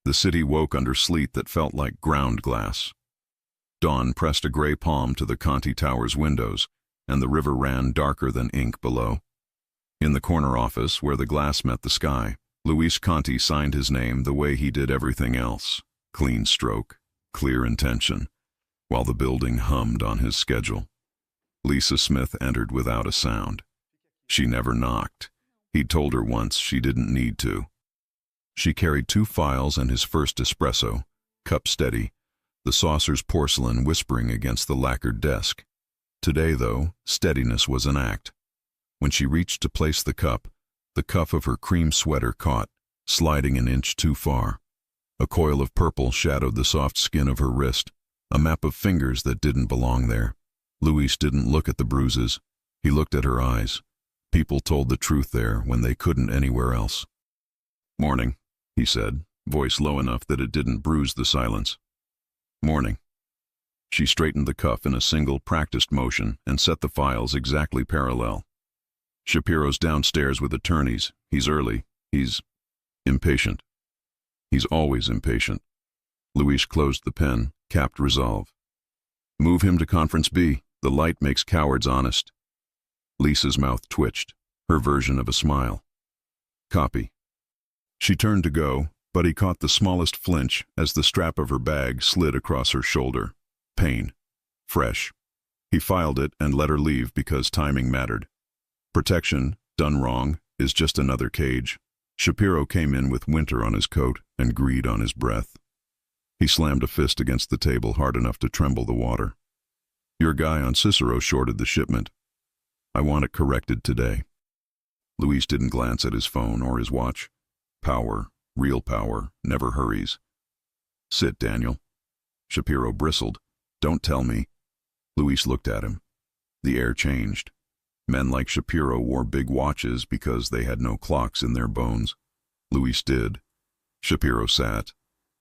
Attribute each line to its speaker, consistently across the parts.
Speaker 1: The city woke under sleet that felt like ground glass. Dawn pressed a gray palm to the Conti Tower's windows, and the river ran darker than ink below. In the corner office, where the glass met the sky, Luis Conti signed his name the way he did everything else. Clean stroke, clear intention, while the building hummed on his schedule. Lisa Smith entered without a sound. She never knocked. He'd told her once she didn't need to. She carried 2 files and his first espresso, cup steady, the saucer's porcelain whispering against the lacquered desk. Today, though, steadiness was an act. When she reached to place the cuff of her cream sweater caught, sliding an inch too far. A coil of purple shadowed the soft skin of her wrist, a map of fingers that didn't belong there. Luis didn't look at the bruises. He looked at her eyes. People told the truth there when they couldn't anywhere else. "Morning," he said, voice low enough that it didn't bruise the silence. "Morning." She straightened the cuff in a single practiced motion and set the files exactly parallel. "Shapiro's downstairs with attorneys. He's early. He's impatient. He's always impatient." Luis closed the pen, capped resolve. "Move him to Conference B. The light makes cowards honest." Lisa's mouth twitched, her version of a smile. "Copy." She turned to go, but he caught the smallest flinch as the strap of her bag slid across her shoulder. Pain. Fresh. He filed it and let her leave because timing mattered. Protection, done wrong, is just another cage. Shapiro came in with winter on his coat and greed on his breath. He slammed a fist against the table hard enough to tremble the water. "Your guy on Cicero shorted the shipment. I want it corrected today." Luis didn't glance at his phone or his watch. Power, real power, never hurries. "Sit, Daniel." Shapiro bristled. "Don't tell me." Luis looked at him. The air changed. Men like Shapiro wore big watches because they had no clocks in their bones. Luis did. Shapiro sat.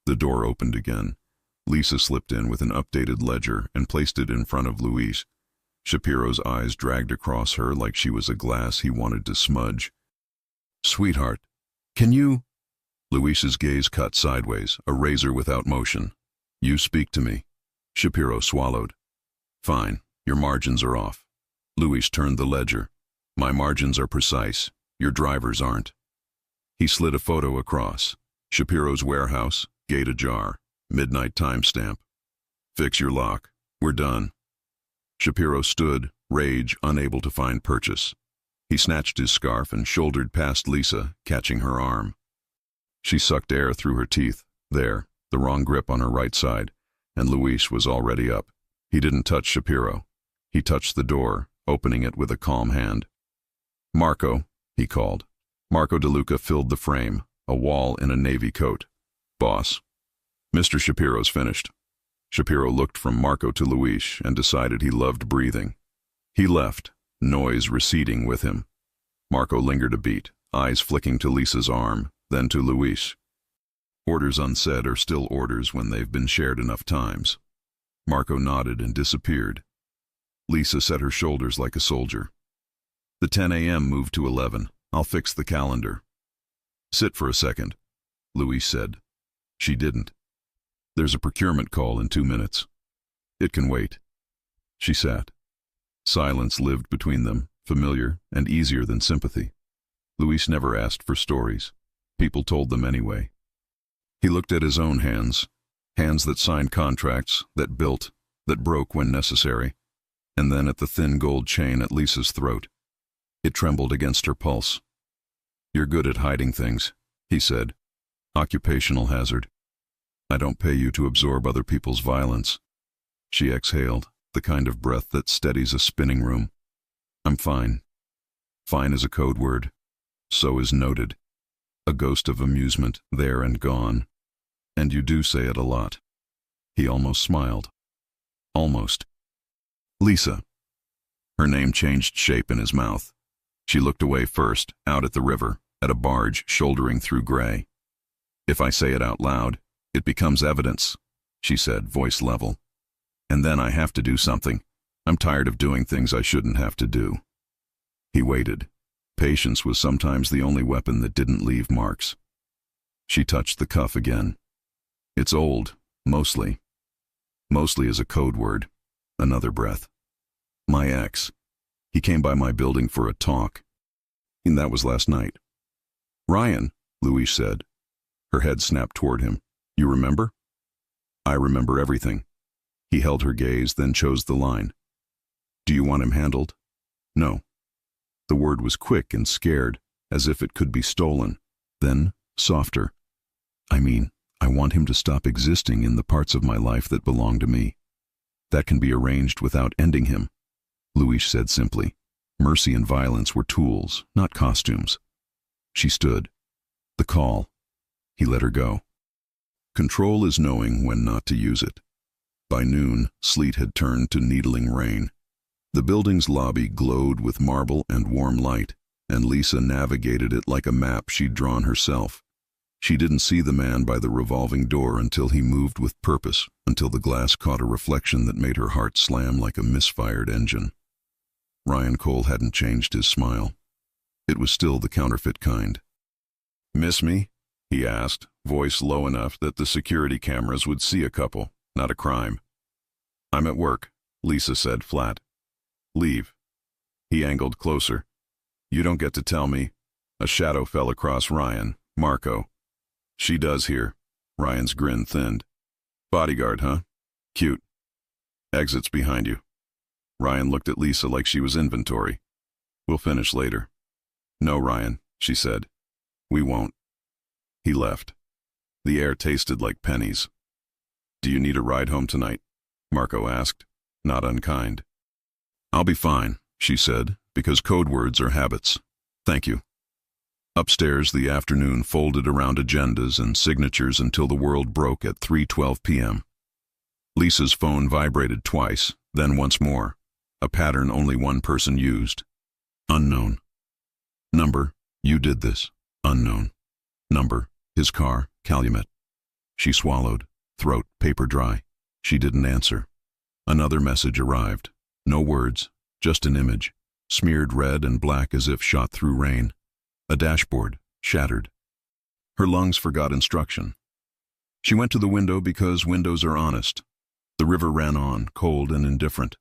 Speaker 1: The door opened again. Lisa slipped in with an updated ledger and placed it in front of Luis. Shapiro's eyes dragged across her like she was a glass he wanted to smudge. "Sweetheart, can you—" Luis's gaze cut sideways, a razor without motion. "You speak to me." Shapiro swallowed. "Fine, your margins are off." Luis turned the ledger. "My margins are precise. Your drivers aren't." He slid a photo across. Shapiro's warehouse, gate ajar, midnight timestamp. "Fix your lock. We're done." Shapiro stood, rage unable to find purchase. He snatched his scarf and shouldered past Lisa, catching her arm. She sucked air through her teeth. There, the wrong grip on her right side, and Luis was already up. He didn't touch Shapiro. He touched the door, opening it with a calm hand. "Marco," he called. Marco DeLuca filled the frame, a wall in a navy coat. "Boss." "Mr. Shapiro's finished." Shapiro looked from Marco to Luis and decided he loved breathing. He left, noise receding with him. Marco lingered a beat, eyes flicking to Lisa's arm, then to Luis. Orders unsaid are still orders when they've been shared enough times. Marco nodded and disappeared. Lisa set her shoulders like a soldier. The 10 a.m. moved to 11. "I'll fix the calendar." "Sit for a second," Luis said. She didn't. "There's a procurement call in 2 minutes." "It can wait." She sat. Silence lived between them, familiar and easier than sympathy. Luis never asked for stories. People told them anyway. He looked at his own hands, hands that signed contracts, that built, that broke when necessary, and then at the thin gold chain at Lisa's throat. It trembled against her pulse. "You're good at hiding things," he said. "Occupational hazard. I don't pay you to absorb other people's violence." She exhaled, the kind of breath that steadies a spinning room. "I'm fine." Fine is a code word. So is noted. A ghost of amusement, there and gone. And you do say it a lot. He almost smiled. Almost. "Lisa." Her name changed shape in his mouth. She looked away first, out at the river, at a barge shouldering through gray. "If I say it out loud, it becomes evidence," she said, voice level. "And then I have to do something. I'm tired of doing things I shouldn't have to do." He waited. Patience was sometimes the only weapon that didn't leave marks. She touched the cuff again. It's old, mostly. Mostly is a code word. Another breath. My ex. He came by my building for a talk. And that was last night. Ryan, Louise said. Her head snapped toward him. You remember? I remember everything. He held her gaze, then chose the line. Do you want him handled? No. The word was quick and scared, as if it could be stolen. Then, softer. I want him to stop existing in the parts of my life that belong to me. That can be arranged without ending him, Louise said simply. Mercy and violence were tools, not costumes. She stood. The call. He let her go. Control is knowing when not to use it. By noon, sleet had turned to needling rain. The building's lobby glowed with marble and warm light, and Lisa navigated it like a map she'd drawn herself. She didn't see the man by the revolving door until he moved with purpose, until the glass caught a reflection that made her heart slam like a misfired engine. Ryan Cole hadn't changed his smile. It was still the counterfeit kind. Miss me? He asked, voice low enough that the security cameras would see a couple, not a crime. I'm at work, Lisa said flat. Leave. He angled closer. You don't get to tell me. A shadow fell across Ryan, Marco. She does here. Ryan's grin thinned. Bodyguard, huh? Cute. Exit's behind you. Ryan looked at Lisa like she was inventory. We'll finish later. No, Ryan, she said. We won't. He left. The air tasted like pennies. Do you need a ride home tonight? Marco asked, not unkind. I'll be fine, she said, because code words are habits. Thank you. Upstairs, the afternoon folded around agendas and signatures until the world broke at 3:12 p.m. Lisa's phone vibrated twice, then once more, a pattern only one person used. Unknown. Number, you did this. Unknown. Number, his car, Calumet. She swallowed, throat paper dry. She didn't answer. Another message arrived. No words, just an image, smeared red and black as if shot through rain. A dashboard, shattered. Her lungs forgot instruction. She went to the window because windows are honest. The river ran on, cold and indifferent.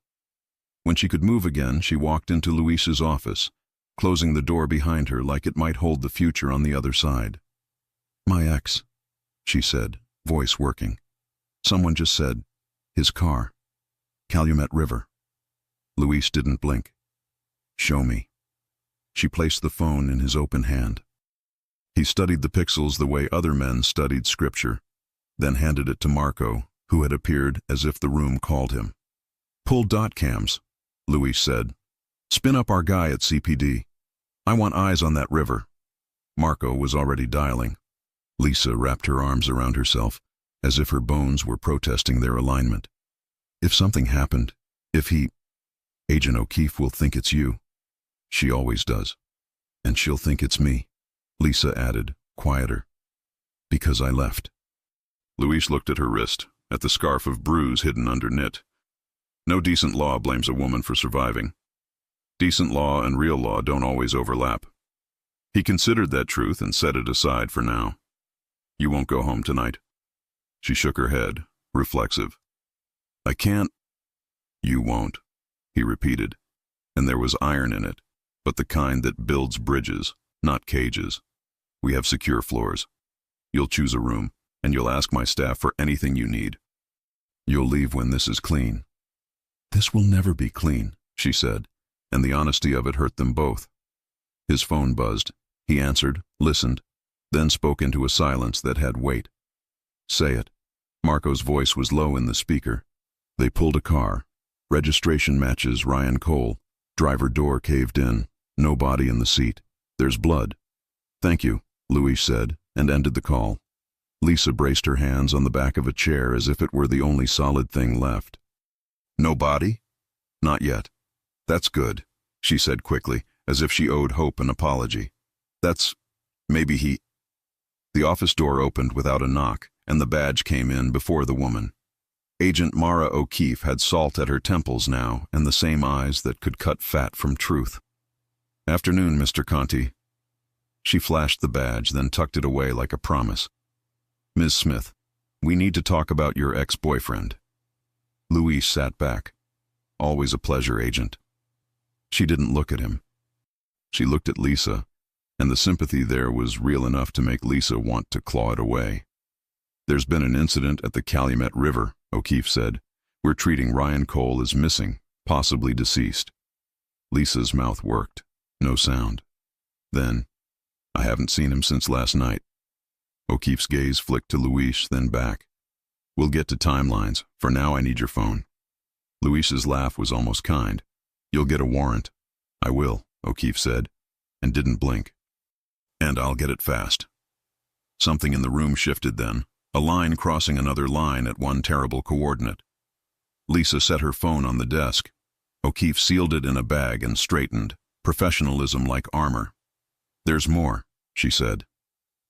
Speaker 1: When she could move again, she walked into Luis's office, closing the door behind her like it might hold the future on the other side. My ex, she said, voice working. Someone just said, his car. Calumet River. Luis didn't blink. Show me. She placed the phone in his open hand. He studied the pixels the way other men studied scripture, then handed it to Marco, who had appeared as if the room called him. Pull dot cams, Luis said. Spin up our guy at CPD. I want eyes on that river. Marco was already dialing. Lisa wrapped her arms around herself, as if her bones were protesting their alignment. If something happened, if he... Agent O'Keefe will think it's you. She always does. And she'll think it's me, Lisa added, quieter. Because I left. Louise looked at her wrist, at the scarf of bruise hidden under knit. No decent law blames a woman for surviving. Decent law and real law don't always overlap. He considered that truth and set it aside for now. You won't go home tonight. She shook her head, reflexive. I can't. You won't, he repeated, and there was iron in it. But the kind that builds bridges, not cages. We have secure floors. You'll choose a room, and you'll ask my staff for anything you need. You'll leave when this is clean. This will never be clean, she said, and the honesty of it hurt them both. His phone buzzed. He answered, listened, then spoke into a silence that had weight. Say it. Marco's voice was low in the speaker. They pulled a car. Registration matches Ryan Cole. Driver door caved in. No body in the seat. There's blood. Thank you, Louise said, and ended the call. Lisa braced her hands on the back of a chair as if it were the only solid thing left. No body? Not yet. That's good, she said quickly, as if she owed Hope an apology. Maybe he... The office door opened without a knock, and the badge came in before the woman. Agent Mara O'Keefe had salt at her temples now, and the same eyes that could cut fat from truth. Afternoon, Mr. Conti. She flashed the badge, then tucked it away like a promise. Ms. Smith. We need to talk about your ex-boyfriend. Louise sat back. Always a pleasure, Agent. She didn't look at him. She looked at Lisa, and the sympathy there was real enough to make Lisa want to claw it away. There's been an incident at the Calumet River, O'Keefe said. We're treating Ryan Cole as missing, possibly deceased. Lisa's mouth worked. No sound. Then, I haven't seen him since last night. O'Keefe's gaze flicked to Louise, then back. We'll get to timelines. For now, I need your phone. Louise's laugh was almost kind. You'll get a warrant. I will, O'Keefe said, and didn't blink. And I'll get it fast. Something in the room shifted then, a line crossing another line at one terrible coordinate. Lisa set her phone on the desk. O'Keefe sealed it in a bag and straightened, professionalism like armor. There's more, she said.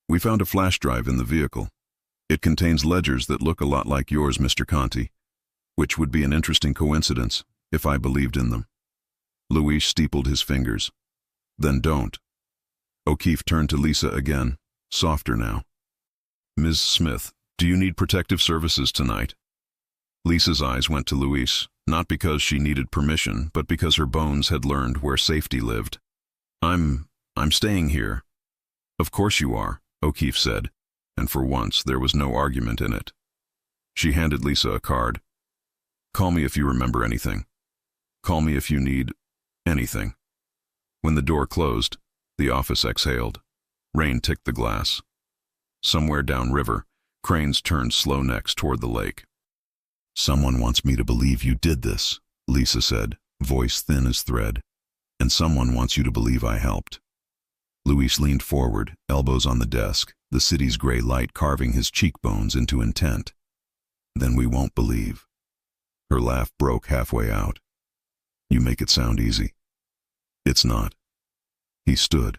Speaker 1: We found a flash drive in the vehicle. It contains ledgers that look a lot like yours, Mr. Conti, which would be an interesting coincidence if I believed in them. Louise steepled his fingers. Then don't. O'Keefe turned to Lisa again, softer now. Ms. Smith, do you need protective services tonight? Lisa's eyes went to Louise, not because she needed permission, but because her bones had learned where safety lived. I'm staying here. Of course you are, O'Keefe said, and for once there was no argument in it. She handed Lisa a card. Call me if you remember anything. Call me if you need anything. When the door closed, the office exhaled. Rain ticked the glass. Somewhere downriver, cranes turned slow necks toward the lake. Someone wants me to believe you did this, Lisa said, voice thin as thread. And someone wants you to believe I helped. Louise leaned forward, elbows on the desk, the city's gray light carving his cheekbones into intent. Then we won't believe. Her laugh broke halfway out. You make it sound easy. It's not. He stood.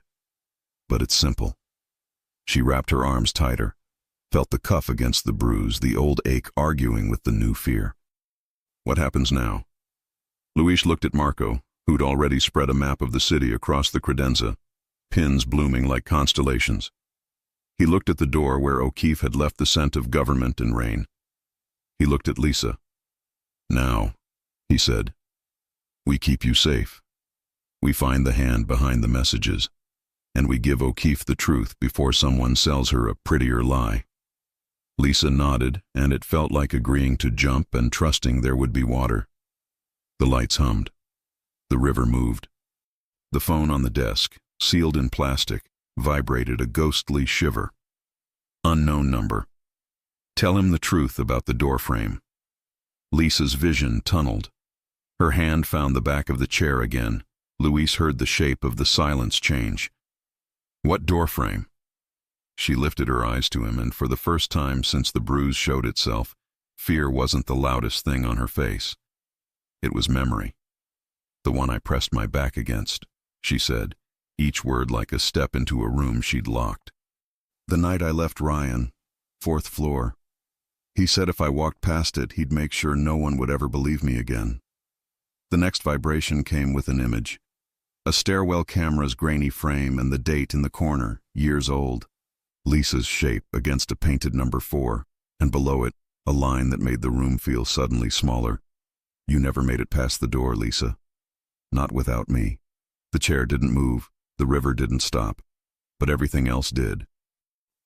Speaker 1: But it's simple. She wrapped her arms tighter, felt the cuff against the bruise, the old ache arguing with the new fear. What happens now? Louise looked at Marco, who'd already spread a map of the city across the credenza, pins blooming like constellations. He looked at the door where O'Keefe had left the scent of government and rain. He looked at Lisa. Now, he said, we keep you safe. We find the hand behind the messages, and we give O'Keefe the truth before someone sells her a prettier lie. Lisa nodded, and it felt like agreeing to jump and trusting there would be water. The lights hummed. The river moved. The phone on the desk, sealed in plastic, vibrated a ghostly shiver. Unknown number. Tell him the truth about the doorframe. Lisa's vision tunneled. Her hand found the back of the chair again. Louise heard the shape of the silence change. What doorframe? She lifted her eyes to him, and for the first time since the bruise showed itself, fear wasn't the loudest thing on her face. It was memory. The one I pressed my back against, she said, each word like a step into a room she'd locked. The night I left Ryan, 4th floor. He said if I walked past it, he'd make sure no one would ever believe me again. The next vibration came with an image. A stairwell camera's grainy frame and the date in the corner, years old. Lisa's shape against a painted number 4, and below it, a line that made the room feel suddenly smaller. You never made it past the door, Lisa. Not without me. The chair didn't move, the river didn't stop, but everything else did.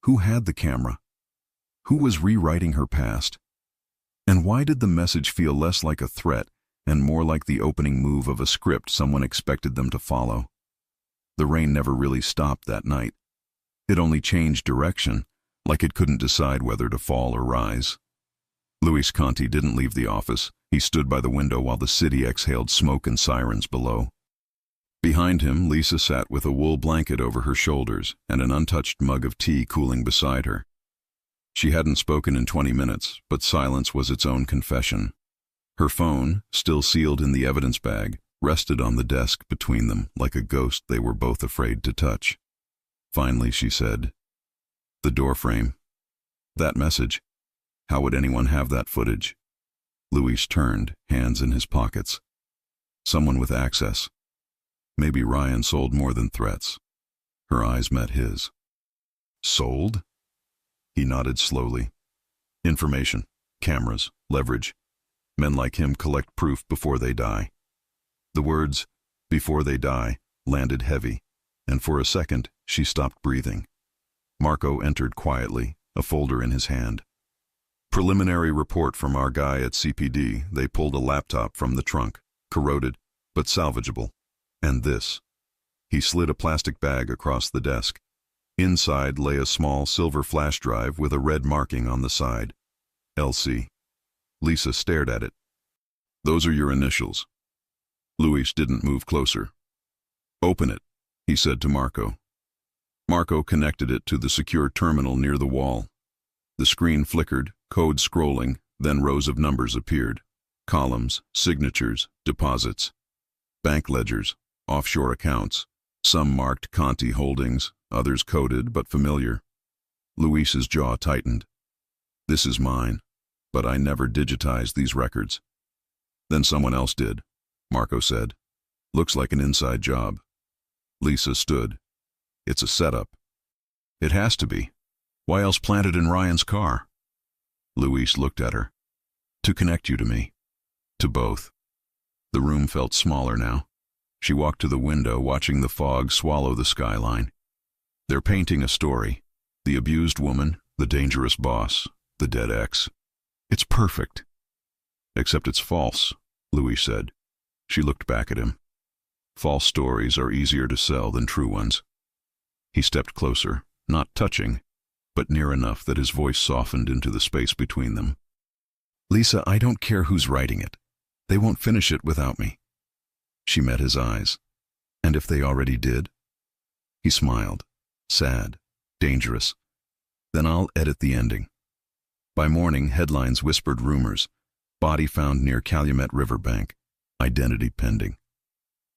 Speaker 1: Who had the camera? Who was rewriting her past? And why did the message feel less like a threat and more like the opening move of a script someone expected them to follow? The rain never really stopped that night. It only changed direction, like it couldn't decide whether to fall or rise. Luis Conti didn't leave the office. He stood by the window while the city exhaled smoke and sirens below. Behind him, Lisa sat with a wool blanket over her shoulders and an untouched mug of tea cooling beside her. She hadn't spoken in 20 minutes, but silence was its own confession. Her phone, still sealed in the evidence bag, rested on the desk between them like a ghost they were both afraid to touch. Finally, she said, "The doorframe. That message. How would anyone have that footage?" Luis turned, hands in his pockets. Someone with access. Maybe Ryan sold more than threats. Her eyes met his. Sold? He nodded slowly. Information, cameras, leverage. Men like him collect proof before they die. The words, before they die, landed heavy, and for a second she stopped breathing. Marco entered quietly, a folder in his hand. Preliminary report from our guy at CPD. They pulled a laptop from the trunk, corroded, but salvageable. And this. He slid a plastic bag across the desk. Inside lay a small silver flash drive with a red marking on the side. LC. Lisa stared at it. Those are your initials. Luis didn't move closer. Open it, he said to Marco. Marco connected it to the secure terminal near the wall. The screen flickered, code scrolling, then rows of numbers appeared. Columns, signatures, deposits. Bank ledgers, offshore accounts. Some marked Conti Holdings, others coded but familiar. Luis's jaw tightened. This is mine, but I never digitized these records. Then someone else did, Marco said. Looks like an inside job. Lisa stood. It's a setup. It has to be. Why else plant it in Ryan's car? Luis looked at her. To connect you to me. To both. The room felt smaller now. She walked to the window, watching the fog swallow the skyline. They're painting a story. The abused woman, the dangerous boss, the dead ex. It's perfect. Except it's false, Luis said. She looked back at him. False stories are easier to sell than true ones. He stepped closer, not touching, but near enough that his voice softened into the space between them. Lisa, I don't care who's writing it. They won't finish it without me. She met his eyes. And if they already did? He smiled, sad, dangerous. Then I'll edit the ending. By morning, headlines whispered rumors. Body found near Calumet Riverbank. Identity pending.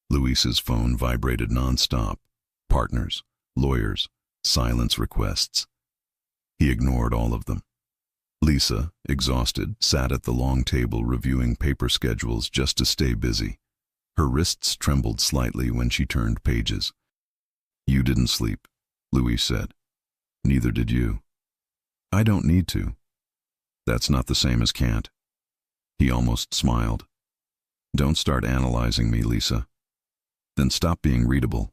Speaker 1: Luis's phone vibrated nonstop. Partners, lawyers, silence requests. He ignored all of them. Lisa, exhausted, sat at the long table reviewing paper schedules just to stay busy. Her wrists trembled slightly when she turned pages. You didn't sleep, Luis said. Neither did you. I don't need to. That's not the same as can't. He almost smiled. Don't start analyzing me, Lisa. Then stop being readable.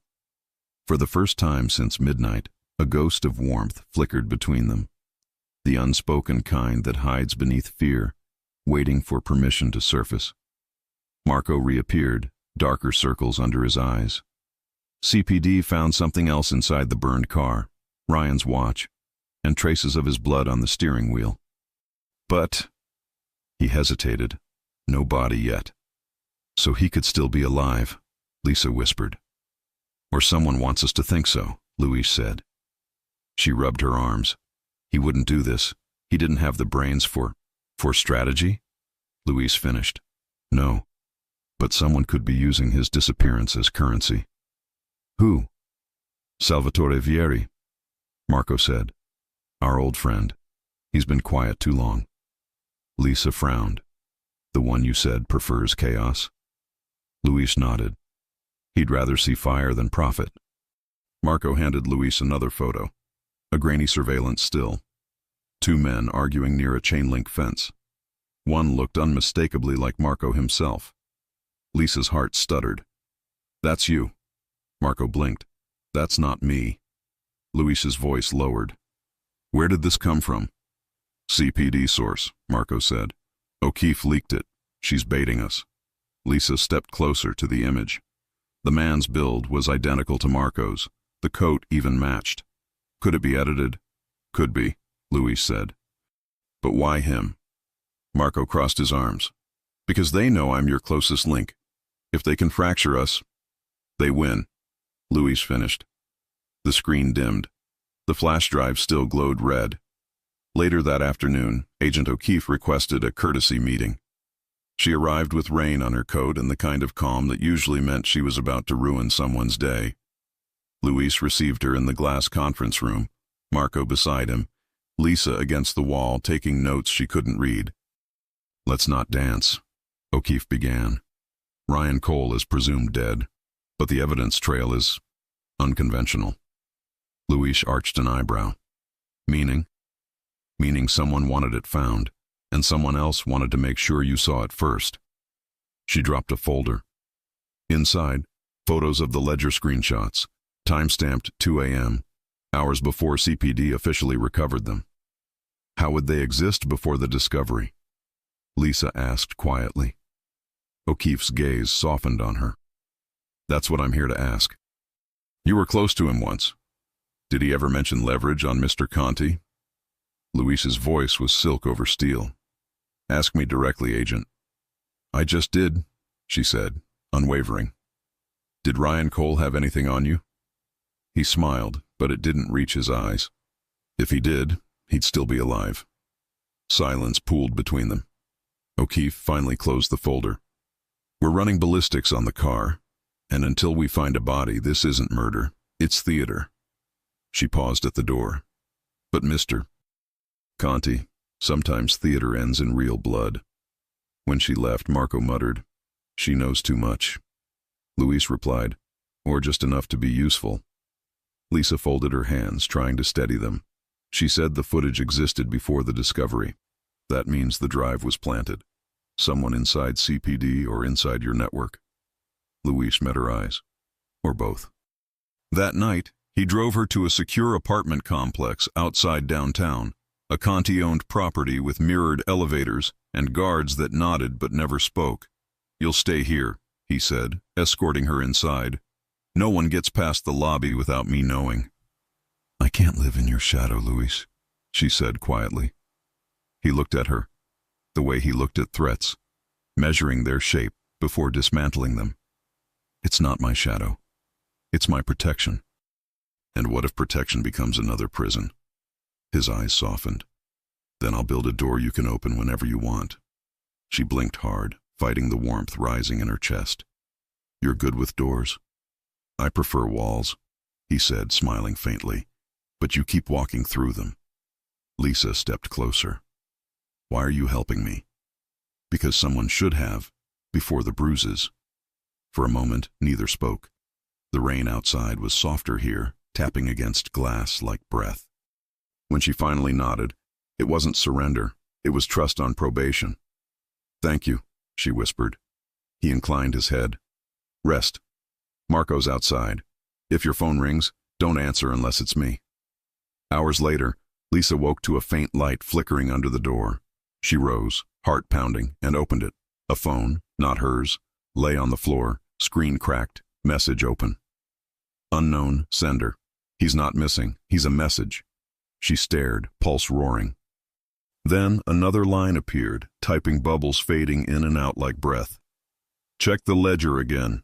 Speaker 1: For the first time since midnight, a ghost of warmth flickered between them. The unspoken kind that hides beneath fear, waiting for permission to surface. Marco reappeared, darker circles under his eyes. CPD found something else inside the burned car, Ryan's watch, and traces of his blood on the steering wheel. But, he hesitated, no body yet. So he could still be alive, Lisa whispered. Or someone wants us to think so, Luis said. She rubbed her arms. He wouldn't do this. He didn't have the brains for strategy? Luis finished. No. But someone could be using his disappearance as currency. Who? Salvatore Vieri, Marco said. Our old friend. He's been quiet too long. Lisa frowned. The one you said prefers chaos? Luis nodded. He'd rather see fire than profit. Marco handed Luis another photo. A grainy surveillance still. Two men arguing near a chain-link fence. One looked unmistakably like Marco himself. Lisa's heart stuttered. That's you. Marco blinked. That's not me. Luis's voice lowered. Where did this come from? CPD source, Marco said. O'Keefe leaked it. She's baiting us. Lisa stepped closer to the image. The man's build was identical to Marco's. The coat even matched. Could it be edited? Could be, Luis said. But why him? Marco crossed his arms. Because they know I'm your closest link. If they can fracture us, they win. Luis finished. The screen dimmed. The flash drive still glowed red. Later that afternoon, Agent O'Keefe requested a courtesy meeting. She arrived with rain on her coat and the kind of calm that usually meant she was about to ruin someone's day. Luis received her in the glass conference room, Marco beside him, Lisa against the wall taking notes she couldn't read. Let's not dance, O'Keefe began. Ryan Cole is presumed dead, but the evidence trail is unconventional. Luis arched an eyebrow. Meaning? meaning someone wanted it found, and someone else wanted to make sure you saw it first. She dropped a folder. Inside, photos of the ledger screenshots, time-stamped 2 a.m., hours before CPD officially recovered them. How would they exist before the discovery? Lisa asked quietly. O'Keefe's gaze softened on her. That's what I'm here to ask. You were close to him once. Did he ever mention leverage on Mr. Conti? Luis's voice was silk over steel. Ask me directly, Agent. I just did, she said, unwavering. Did Ryan Cole have anything on you? He smiled, but it didn't reach his eyes. If he did, he'd still be alive. Silence pooled between them. O'Keefe finally closed the folder. We're running ballistics on the car, and until we find a body, this isn't murder, it's theater. She paused at the door. But Mr. Conti, sometimes theater ends in real blood. When she left, Marco muttered, She knows too much. Luis replied, Or just enough to be useful. Lisa folded her hands, trying to steady them. She said the footage existed before the discovery. That means the drive was planted. Someone inside CPD or inside your network. Luis met her eyes. Or both. That night, he drove her to a secure apartment complex outside downtown, a Conti-owned property with mirrored elevators and guards that nodded but never spoke. You'll stay here, he said, escorting her inside. No one gets past the lobby without me knowing. I can't live in your shadow, Luis, she said quietly. He looked at her, the way he looked at threats, measuring their shape before dismantling them. It's not my shadow. It's my protection. And what if protection becomes another prison? His eyes softened. Then I'll build a door you can open whenever you want. She blinked hard, fighting the warmth rising in her chest. You're good with doors? I prefer walls, he said, smiling faintly, but you keep walking through them. Lisa stepped closer. Why are you helping me? Because someone should have, before the bruises. For a moment, neither spoke. The rain outside was softer here, tapping against glass like breath. When she finally nodded, it wasn't surrender, it was trust on probation. Thank you, she whispered. He inclined his head. Rest. Marco's outside. If your phone rings, don't answer unless it's me. Hours later, Lisa woke to a faint light flickering under the door. She rose, heart pounding, and opened it. A phone, not hers, lay on the floor, screen cracked, message open. Unknown sender. He's not missing, he's a message. She stared, pulse roaring. Then another line appeared, typing bubbles fading in and out like breath. Check the ledger again.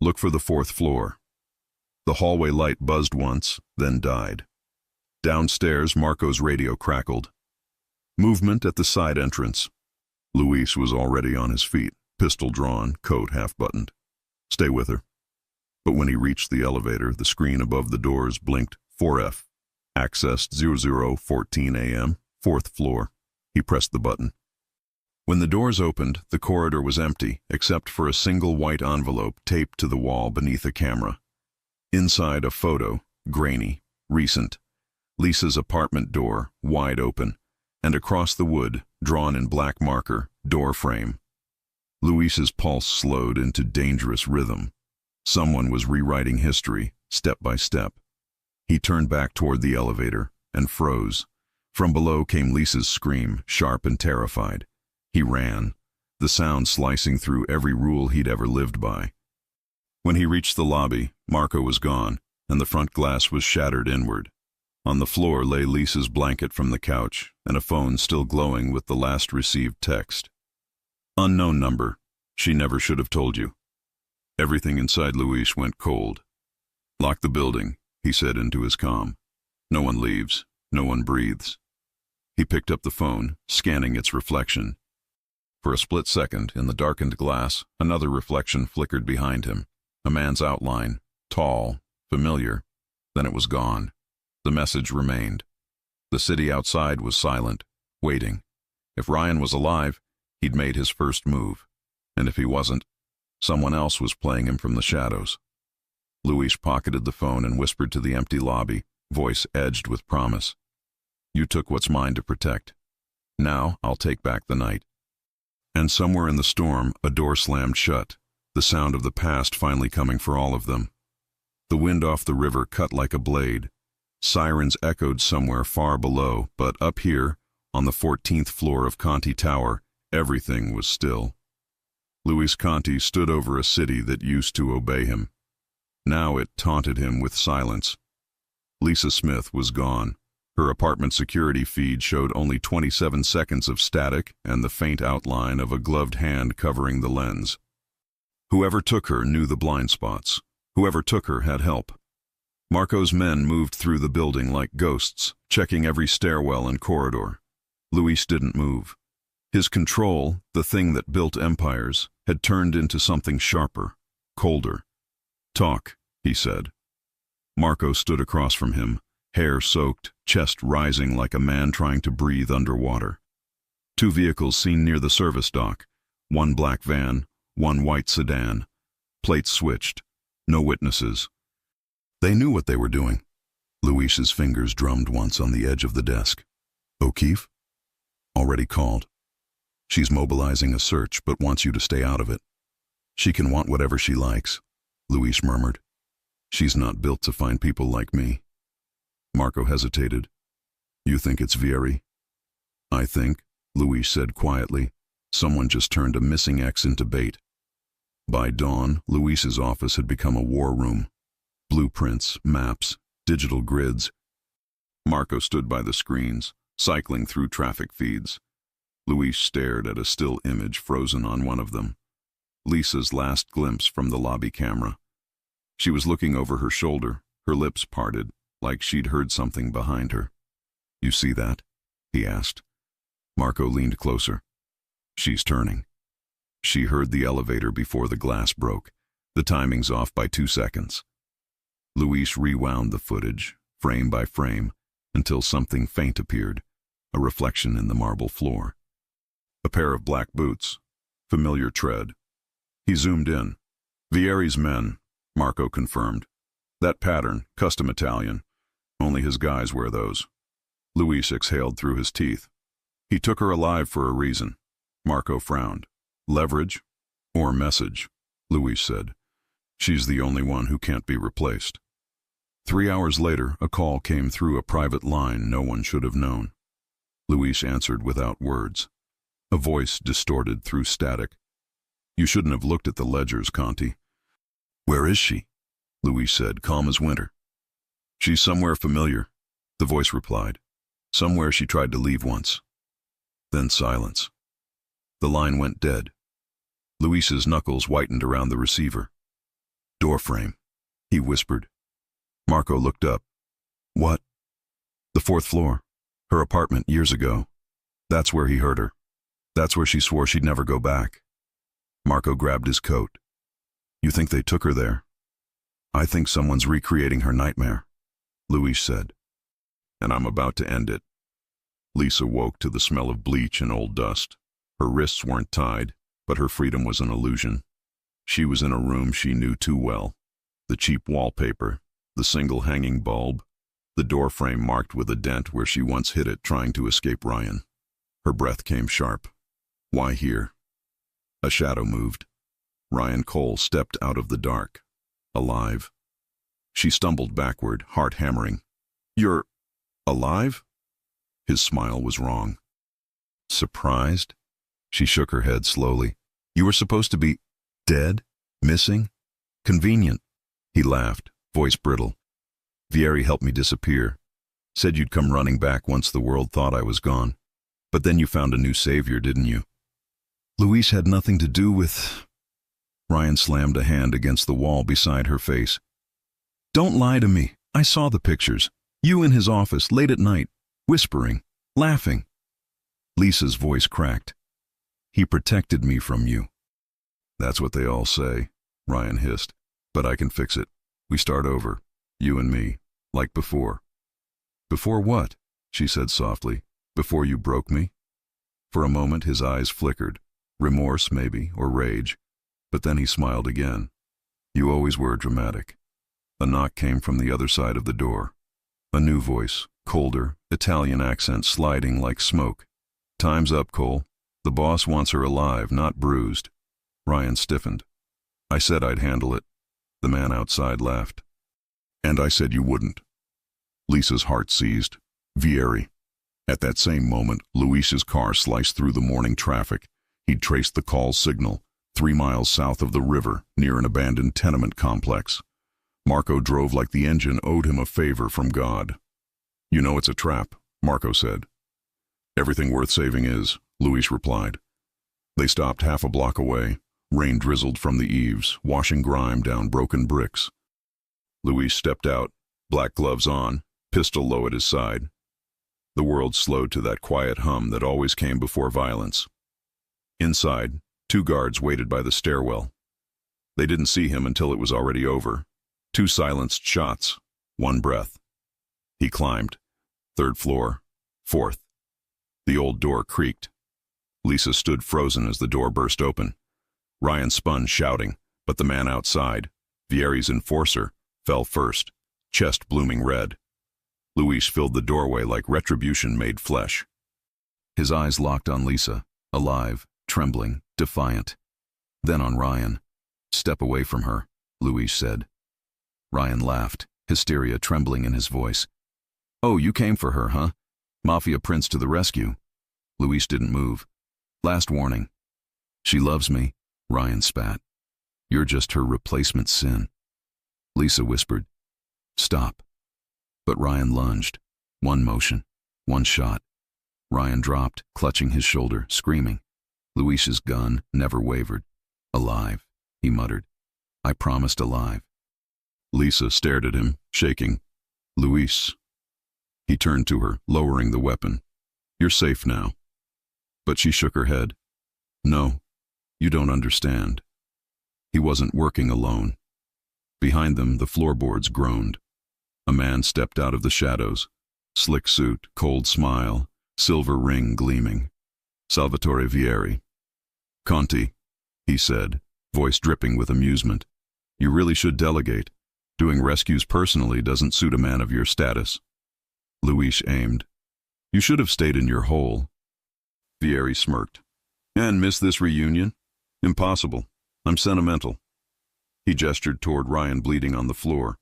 Speaker 1: Look for the 4th floor. The hallway light buzzed once, then died. Downstairs, Marco's radio crackled. Movement at the side entrance. Luis was already on his feet, pistol drawn, coat half-buttoned. Stay with her. But when he reached the elevator, the screen above the doors blinked 4F. Accessed 0014 a.m., 4th floor. He pressed the button. When the doors opened, the corridor was empty, except for a single white envelope taped to the wall beneath a camera. Inside, a photo, grainy, recent. Lisa's apartment door, wide open, and across the wood, drawn in black marker, door frame. Luis's pulse slowed into dangerous rhythm. Someone was rewriting history, step by step. He turned back toward the elevator and froze. From below came Lisa's scream, sharp and terrified. He ran, the sound slicing through every rule he'd ever lived by. When he reached the lobby, Marco was gone, and the front glass was shattered inward. On the floor lay Lisa's blanket from the couch, and a phone still glowing with the last received text. Unknown number. She never should have told you. Everything inside Luis went cold. Lock the building, he said into his comm. No one leaves, no one breathes. He picked up the phone, scanning its reflection. For a split second, in the darkened glass, another reflection flickered behind him. A man's outline, tall, familiar. Then it was gone. The message remained. The city outside was silent, waiting. If Ryan was alive, he'd made his first move. And if he wasn't, someone else was playing him from the shadows. Luis pocketed the phone and whispered to the empty lobby, voice edged with promise. You took what's mine to protect. Now I'll take back the night." And somewhere in the storm, a door slammed shut, the sound of the past finally coming for all of them. The wind off the river cut like a blade. Sirens echoed somewhere far below, but up here, on the 14th floor of Conti Tower, everything was still. Luis Conti stood over a city that used to obey him. Now it taunted him with silence. Lisa Smith was gone. Her apartment security feed showed only 27 seconds of static and the faint outline of a gloved hand covering the lens. Whoever took her knew the blind spots. Whoever took her had help. Marco's men moved through the building like ghosts, checking every stairwell and corridor. Luis didn't move. His control, the thing that built empires, had turned into something sharper, colder. "Talk," he said. Marco stood across from him, hair soaked, chest rising like a man trying to breathe underwater. Two vehicles seen near the service dock, one black van, one white sedan. Plates switched. No witnesses. They knew what they were doing. Luis's fingers drummed once on the edge of the desk. "O'Keefe?" "Already called. She's mobilizing a search, but wants you to stay out of it." "She can want whatever she likes," Luis murmured. "She's not built to find people like me." Marco hesitated. "You think it's Vieri?" "I think," Luis said quietly, "someone just turned a missing X into bait." By dawn, Luis's office had become a war room. Blueprints, maps, digital grids. Marco stood by the screens, cycling through traffic feeds. Luis stared at a still image frozen on one of them. Lisa's last glimpse from the lobby camera. She was looking over her shoulder, her lips parted, like she'd heard something behind her. "You see that?" he asked. Marco leaned closer. "She's turning." She heard the elevator before the glass broke. The timing's off by 2 seconds. Luis rewound the footage, frame by frame, until something faint appeared, a reflection in the marble floor. A pair of black boots, familiar tread. He zoomed in. "Vieri's men," Marco confirmed. "That pattern, custom Italian. Only his guys wear those." Luis exhaled through his teeth. "He took her alive for a reason." Marco frowned. "Leverage or message," Luis said. "She's the only one who can't be replaced." 3 hours later, a call came through a private line no one should have known. Luis answered without words. A voice distorted through static. "You shouldn't have looked at the ledgers, Conti." "Where is she?" Luis said, calm as winter. "She's somewhere familiar," the voice replied. "Somewhere she tried to leave once." Then silence. The line went dead. Luis's knuckles whitened around the receiver. "Doorframe," he whispered. Marco looked up. "What?" "The 4th floor. Her apartment years ago. That's where he hurt her. That's where she swore she'd never go back." Marco grabbed his coat. "You think they took her there?" "I think someone's recreating her nightmare," Luis said. "And I'm about to end it." Lisa woke to the smell of bleach and old dust. Her wrists weren't tied, but her freedom was an illusion. She was in a room she knew too well. The cheap wallpaper, the single hanging bulb, the doorframe marked with a dent where she once hid it trying to escape Ryan. Her breath came sharp. Why here? A shadow moved. Ryan Cole stepped out of the dark, alive. She stumbled backward, heart hammering. "You're alive?" His smile was wrong. "Surprised?" She shook her head slowly. "You were supposed to be dead? Missing? Convenient." He laughed, voice brittle. "Vieri helped me disappear. Said you'd come running back once the world thought I was gone. But then you found a new savior, didn't you?" "Luis had nothing to do with..." Ryan slammed a hand against the wall beside her face. "Don't lie to me. I saw the pictures. You in his office, late at night, whispering, laughing." Lisa's voice cracked. "He protected me from you." "That's what they all say," Ryan hissed. "But I can fix it. We start over, you and me, like before." "Before what?" she said softly. "Before you broke me?" For a moment his eyes flickered, remorse maybe, or rage, but then he smiled again. "You always were dramatic." A knock came from the other side of the door. A new voice, colder, Italian accent sliding like smoke. "Time's up, Cole. The boss wants her alive, not bruised." Ryan stiffened. "I said I'd handle it." The man outside laughed. "And I said you wouldn't." Lisa's heart seized. Vieri. At that same moment, Luis's car sliced through the morning traffic. He'd traced the call signal, 3 miles south of the river, near an abandoned tenement complex. Marco drove like the engine owed him a favor from God. "You know it's a trap," Marco said. "Everything worth saving is," Luis replied. They stopped half a block away. Rain drizzled from the eaves, washing grime down broken bricks. Luis stepped out, black gloves on, pistol low at his side. The world slowed to that quiet hum that always came before violence. Inside, 2 guards waited by the stairwell. They didn't see him until it was already over. 2 silenced shots, 1 breath. He climbed. 3rd floor, 4th. The old door creaked. Lisa stood frozen as the door burst open. Ryan spun, shouting, but the man outside, Vieri's enforcer, fell first, chest blooming red. Luis filled the doorway like retribution made flesh. His eyes locked on Lisa, alive, trembling, defiant. Then on Ryan. "Step away from her," Luis said. Ryan laughed, hysteria trembling in his voice. "Oh, you came for her, huh? Mafia prince to the rescue." Luis didn't move. "Last warning." "She loves me," Ryan spat. "You're just her replacement sin." Lisa whispered, "Stop." But Ryan lunged. 1 motion, 1 shot. Ryan dropped, clutching his shoulder, screaming. Luis's gun never wavered. "Alive," he muttered. "I promised alive." Lisa stared at him, shaking. "Luis." He turned to her, lowering the weapon. "You're safe now." But she shook her head. "No, you don't understand." He wasn't working alone. Behind them, the floorboards groaned. A man stepped out of the shadows. Slick suit, cold smile, silver ring gleaming. Salvatore Vieri. "Conti," he said, voice dripping with amusement. "You really should delegate. Doing rescues personally doesn't suit a man of your status." Luis aimed. "You should have stayed in your hole." Vieri smirked. "And miss this reunion? Impossible. I'm sentimental." He gestured toward Ryan bleeding on the floor.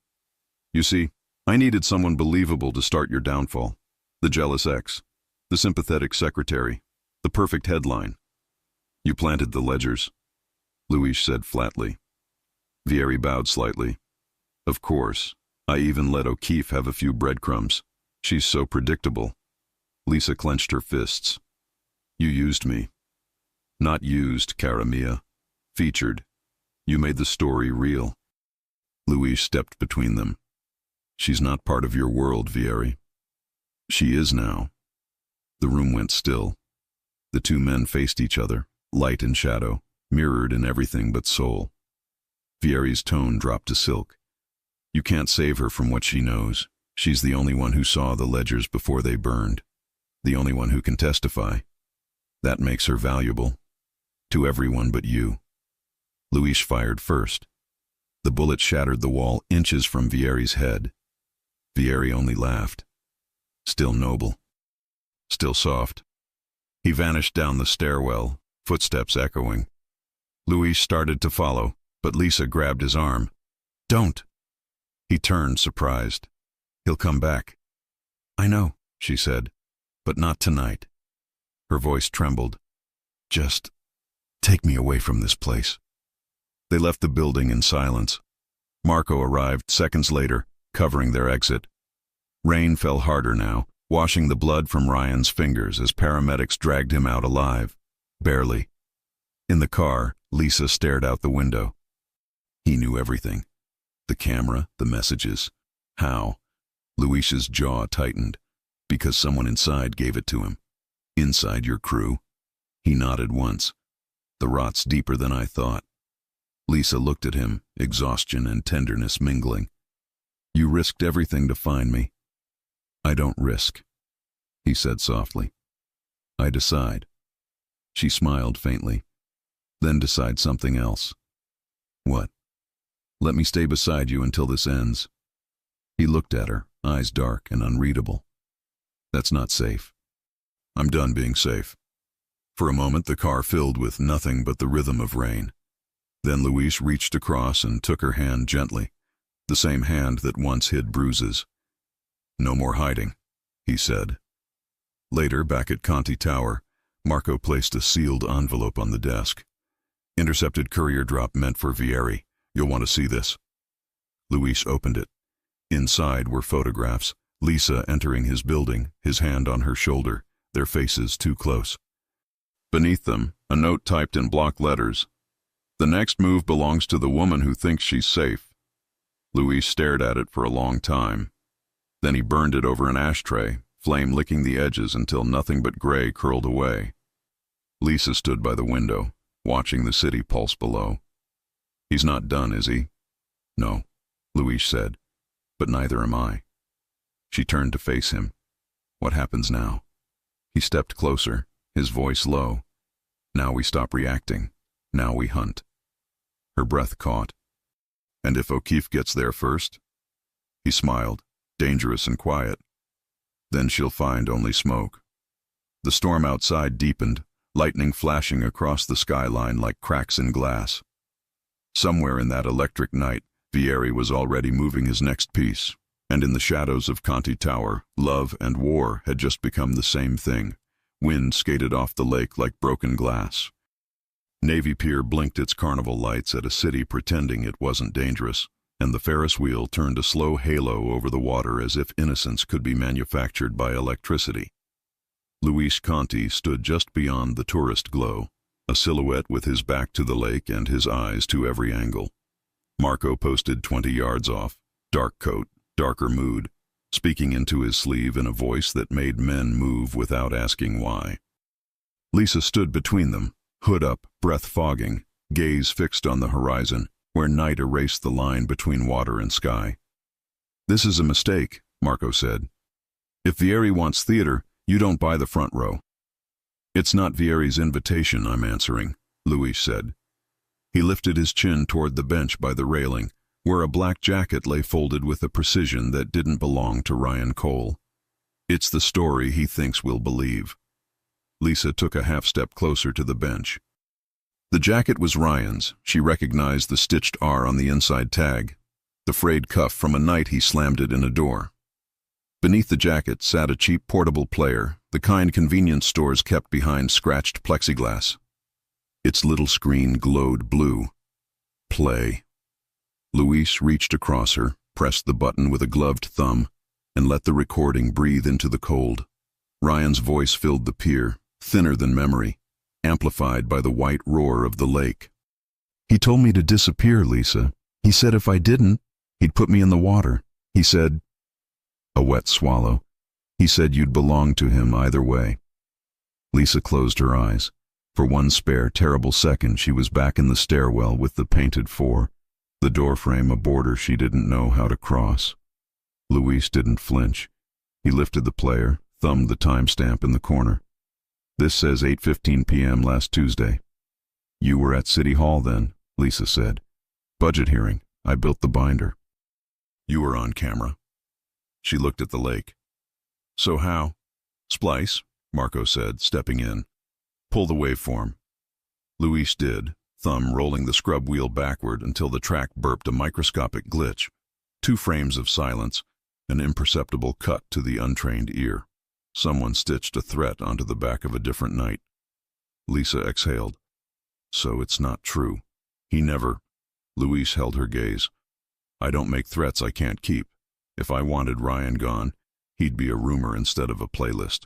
Speaker 1: "You see, I needed someone believable to start your downfall. The jealous ex, the sympathetic secretary, the perfect headline. You planted the ledgers," Luis said flatly. Vieri bowed slightly. "Of course, I even let O'Keefe have a few breadcrumbs. She's so predictable." Lisa clenched her fists. "You used me." "Not used, cara mia. Featured. You made the story real." Luis stepped between them. "She's not part of your world, Vieri." "She is now." The room went still. The 2 men faced each other, light and shadow, mirrored in everything but soul. Vieri's tone dropped to silk. "You can't save her from what she knows. She's the only one who saw the ledgers before they burned. The only one who can testify. That makes her valuable. To everyone but you." Luis fired first. The bullet shattered the wall inches from Vieri's head. Vieri only laughed. Still noble. Still soft. He vanished down the stairwell, footsteps echoing. Luis started to follow, but Lisa grabbed his arm. "Don't!" He turned, surprised. "He'll come back." "I know," she said, "but not tonight." Her voice trembled. "Just take me away from this place." They left the building in silence. Marco arrived seconds later, covering their exit. Rain fell harder now, washing the blood from Ryan's fingers as paramedics dragged him out alive. Barely. In the car, Lisa stared out the window. He knew everything. The camera, the messages. How? Luis's jaw tightened. Because someone inside gave it to him. "Inside your crew?" He nodded once. "The rot's deeper than I thought." Lisa looked at him, exhaustion and tenderness mingling. "You risked everything to find me." "I don't risk," he said softly. "I decide." She smiled faintly. "Then decide something else." "What?" "Let me stay beside you until this ends." He looked at her, eyes dark and unreadable. That's not safe. I'm done being safe. For a moment, the car filled with nothing but the rhythm of rain. Then Luis reached across and took her hand gently, the same hand that once hid Bruises. No more hiding, he said. Later, back at Conti Tower, Marco placed a sealed envelope on the desk. Intercepted courier drop meant for Vieri. You'll want to see this. Luis opened it. Inside were photographs. Lisa entering his building, his hand on her shoulder, their faces too close. Beneath them, a note typed in block letters. The next move belongs to the woman who thinks she's safe. Luis stared at it for a long time. Then he burned it over an ashtray, flame licking the edges until nothing but gray curled away. Lisa stood by the window, watching the city pulse below. He's not done, is he? No, Luis said, but neither am I. She turned to face him. What happens now? He stepped closer, his voice low. Now we stop reacting. Now we hunt. Her breath caught. And if O'Keefe gets there first? He smiled, dangerous and quiet. Then she'll find only smoke. The storm outside deepened, lightning flashing across the skyline like cracks in glass. Somewhere in that electric night, Vieri was already moving his next piece, and in the shadows of Conti Tower, love and war had just become the same thing. Wind skated off the lake like broken glass. Navy Pier blinked its carnival lights at a city pretending it wasn't dangerous, and the Ferris wheel turned a slow halo over the water as if innocence could be manufactured by electricity. Luis Conti stood just beyond the tourist glow, a silhouette with his back to the lake and his eyes to every angle. Marco posted 20 yards off, dark coat, darker mood, speaking into his sleeve in a voice that made men move without asking why. Lisa stood between them, hood up, breath fogging, gaze fixed on the horizon, where night erased the line between water and sky. This is a mistake, Marco said. If Vieri wants theater, you don't buy the front row. It's not Vieri's invitation I'm answering, Luis said. He lifted his chin toward the bench by the railing, where a black jacket lay folded with a precision that didn't belong to Ryan Cole. It's the story he thinks we'll believe. Lisa took a half-step closer to the bench. The jacket was Ryan's. She recognized the stitched R on the inside tag, the frayed cuff from a night he slammed it in a door. Beneath the jacket sat a cheap portable player, the kind convenience stores kept behind scratched plexiglass. Its little screen glowed blue. Play. Luis reached across her, pressed the button with a gloved thumb, and let the recording breathe into the cold. Ryan's voice filled the pier, thinner than memory, amplified by the white roar of the lake. He told me to disappear, Lisa. He said if I didn't, he'd put me in the water. He said, a wet swallow. He said you'd belong to him either way. Lisa closed her eyes. For one spare, terrible second, she was back in the stairwell with the painted four, the doorframe a border she didn't know how to cross. Luis didn't flinch. He lifted the player, thumbed the timestamp in the corner. This says 8:15 p.m. last Tuesday. You were at City Hall then, Lisa said. Budget hearing. I built the binder. You were on camera. She looked at the lake. So how? Splice, Marco said, stepping in. Pull the waveform. Luis did, thumb rolling the scrub wheel backward until the track burped a microscopic glitch. 2 frames of silence, an imperceptible cut to the untrained ear. Someone stitched a threat onto the back of a different night. Lisa exhaled. So it's not true. He never. Luis held her gaze. I don't make threats I can't keep. If I wanted Ryan gone, he'd be a rumor instead of a playlist.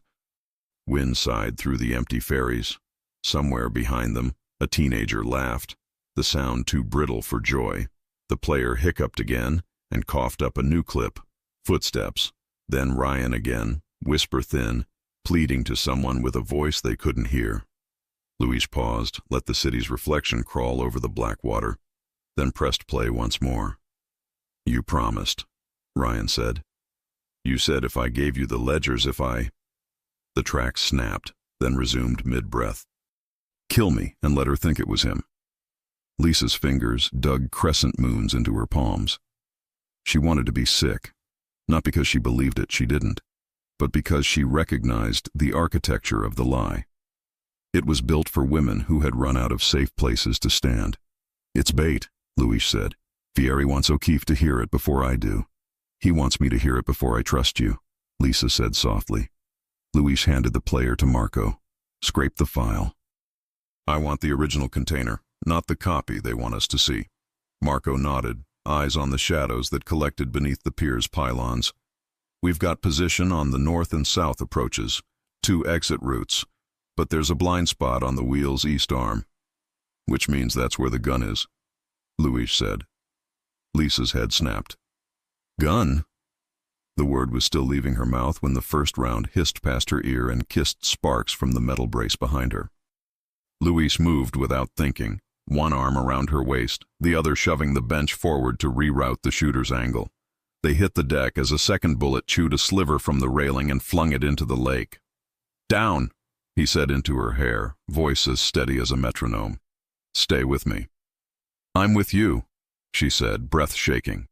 Speaker 1: Wind sighed through the empty ferries. Somewhere behind them, a teenager laughed, the sound too brittle for joy. The player hiccuped again and coughed up a new clip. Footsteps. Then Ryan again, whisper thin, pleading to someone with a voice they couldn't hear. Luis paused, let the city's reflection crawl over the black water, then pressed play once more. You promised, Ryan said. You said if I gave you the ledgers, if I... The track snapped, then resumed mid-breath. Kill me and let her think it was him. Lisa's fingers dug crescent moons into her palms. She wanted to be sick. Not because she believed it, she didn't. but because she recognized the architecture of the lie. It was built for women who had run out of safe places to stand. "It's bait," Louise said. "Fieri wants O'Keefe to hear it before I do. He wants me to hear it before I trust you," Lisa said softly. Louise handed the player to Marco. "Scrape the file." "I want the original container, not the copy they want us to see." Marco nodded, eyes on the shadows that collected beneath the pier's pylons. "We've got position on the north and south approaches, 2 exit routes, but there's a blind spot on the wheel's east arm." "Which means that's where the gun is," Louise said. Lisa's head snapped. "Gun?" The word was still leaving her mouth when the first round hissed past her ear and kissed sparks from the metal brace behind her. Louise moved without thinking, one arm around her waist, the other shoving the bench forward to reroute the shooter's angle. They hit the deck as a second bullet chewed a sliver from the railing and flung it into the lake. "Down," he said into her hair, voice as steady as a metronome. "Stay with me." "I'm with you," she said, breath shaking.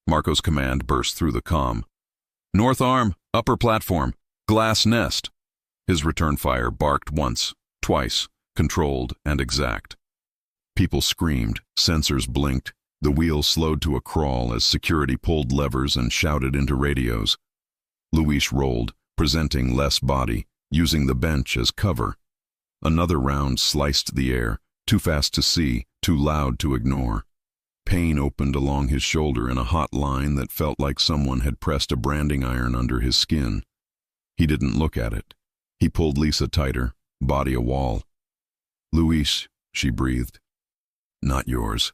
Speaker 1: Marco's command burst through the comm. "North arm, upper platform, glass nest." His return fire barked once, twice, controlled and exact. People screamed, sensors blinked, the wheel slowed to a crawl as security pulled levers and shouted into radios. Luis rolled, presenting less body, using the bench as cover. Another round sliced the air, too fast to see, too loud to ignore. Pain opened along his shoulder in a hot line that felt like someone had pressed a branding iron under his skin. He didn't look at it. He pulled Lisa tighter, body a wall. "Luis," she breathed. "Not yours,"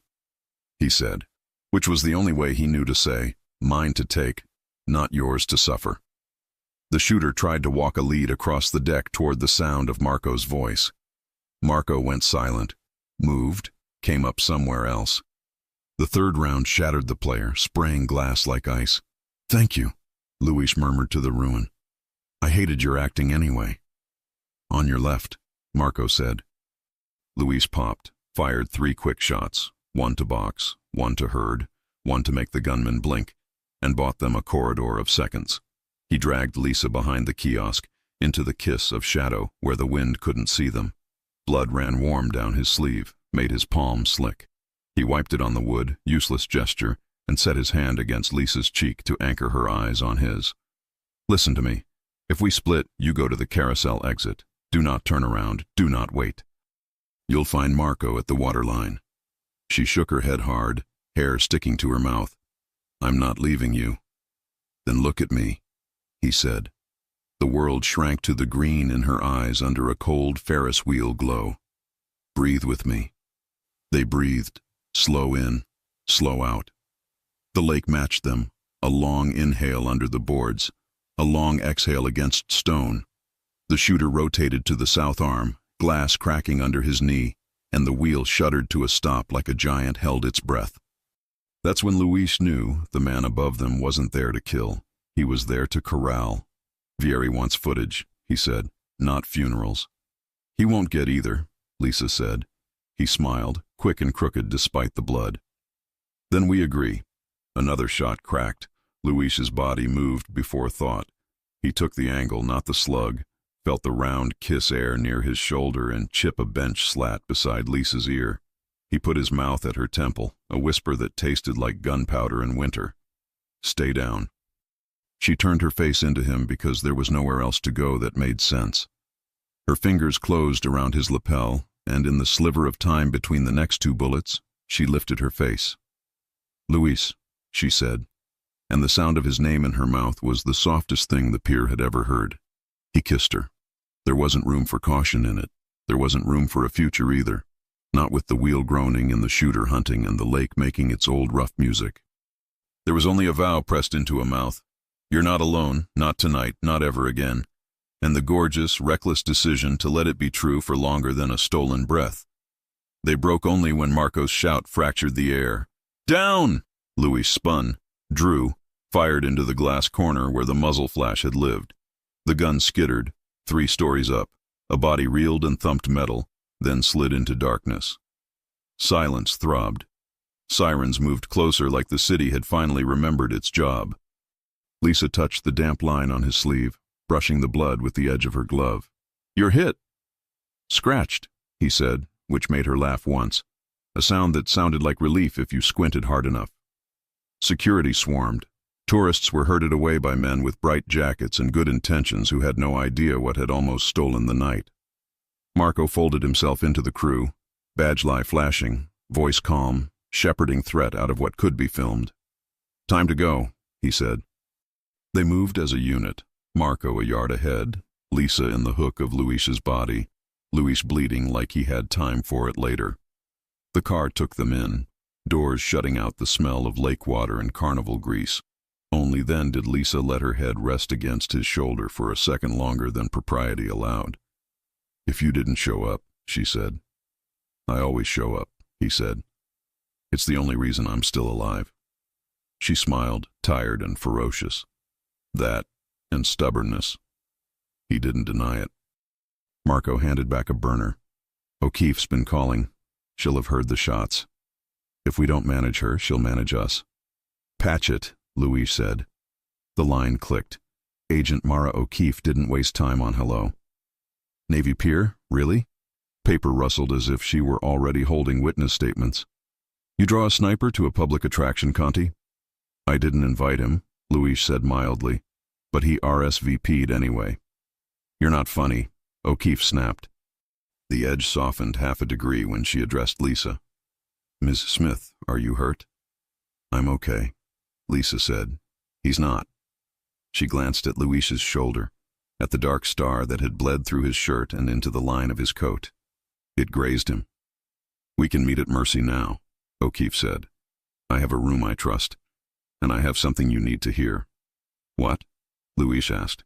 Speaker 1: he said, which was the only way he knew to say, "Mine to take, not yours to suffer." The shooter tried to walk a lead across the deck toward the sound of Marco's voice. Marco went silent, moved, came up somewhere else. The third round shattered the player, spraying glass like ice. "Thank you," Luis murmured to the ruin. "I hated your acting anyway." "On your left," Marco said. Luis popped, fired 3 quick shots, one to box, one to herd, one to make the gunman blink, and bought them a corridor of seconds. He dragged Lisa behind the kiosk, into the kiss of shadow where the wind couldn't see them. Blood ran warm down his sleeve, made his palm slick. He wiped it on the wood, useless gesture, and set his hand against Lisa's cheek to anchor her eyes on his. "Listen to me. If we split, you go to the carousel exit. Do not turn around. Do not wait. You'll find Marco at the waterline." She shook her head hard, hair sticking to her mouth. "I'm not leaving you." "Then look at me," he said. The world shrank to the green in her eyes under a cold Ferris wheel glow. "Breathe with me." They breathed, slow in, slow out. The lake matched them, a long inhale under the boards, a long exhale against stone. The shooter rotated to the south arm, glass cracking under his knee, and the wheel shuddered to a stop like a giant held its breath. That's when Luis knew the man above them wasn't there to kill. He was there to corral. "Fieri wants footage," he said, "not funerals." "He won't get either," Lisa said. He smiled, quick and crooked despite the blood. "Then we agree." Another shot cracked. Luis's body moved before thought. He took the angle, not the slug, felt the round kiss air near his shoulder and chip a bench slat beside Lisa's ear. He put his mouth at her temple, a whisper that tasted like gunpowder in winter. "Stay down." She turned her face into him because there was nowhere else to go that made sense. Her fingers closed around his lapel, and in the sliver of time between the next 2 bullets, she lifted her face. "Luis," she said, and the sound of his name in her mouth was the softest thing the peer had ever heard. He kissed her. There wasn't room for caution in it. There wasn't room for a future either. Not with the wheel groaning and the shooter hunting and the lake making its old rough music. There was only a vow pressed into a mouth. You're not alone, not tonight, not ever again. And the gorgeous, reckless decision to let it be true for longer than a stolen breath. They broke only when Marco's shout fractured the air. "Down!" Louis spun, drew, fired into the glass corner where the muzzle flash had lived. The gun skittered, 3 stories up. A body reeled and thumped metal, then slid into darkness. Silence throbbed. Sirens moved closer like the city had finally remembered its job. Lisa touched the damp line on his sleeve, brushing the blood with the edge of her glove. "You're hit." "Scratched," he said, which made her laugh once, a sound that sounded like relief if you squinted hard enough. Security swarmed. Tourists were herded away by men with bright jackets and good intentions who had no idea what had almost stolen the night. Marco folded himself into the crew, badge lie flashing, voice calm, shepherding threat out of what could be filmed. "Time to go," he said. They moved as a unit, Marco a yard ahead, Lisa in the hook of Luis's body, Luis bleeding like he had time for it later. The car took them in, doors shutting out the smell of lake water and carnival grease. Only then did Lisa let her head rest against his shoulder for a second longer than propriety allowed. "If you didn't show up," she said. "I always show up," he said. "It's the only reason I'm still alive." She smiled, tired and ferocious. That, and stubbornness. He didn't deny it. Marco handed back a burner. "O'Keefe's been calling. She'll have heard the shots. If we don't manage her, she'll manage us." "Patch it," Luis said. The line clicked. Agent Mara O'Keefe didn't waste time on hello. "Navy Pier? Really?" Paper rustled as if she were already holding witness statements. "You draw a sniper to a public attraction, Conti?" "I didn't invite him," Luis said mildly, "but he RSVP'd anyway." "You're not funny," O'Keefe snapped. The edge softened half a degree when she addressed Lisa. "Ms. Smith, are you hurt?" "I'm okay," Lisa said. "He's not." She glanced at Luis's shoulder, at the dark star that had bled through his shirt and into the line of his coat. It grazed him. "We can meet at Mercy now," O'Keefe said. "I have a room I trust, and I have something you need to hear." "What?" Luis asked.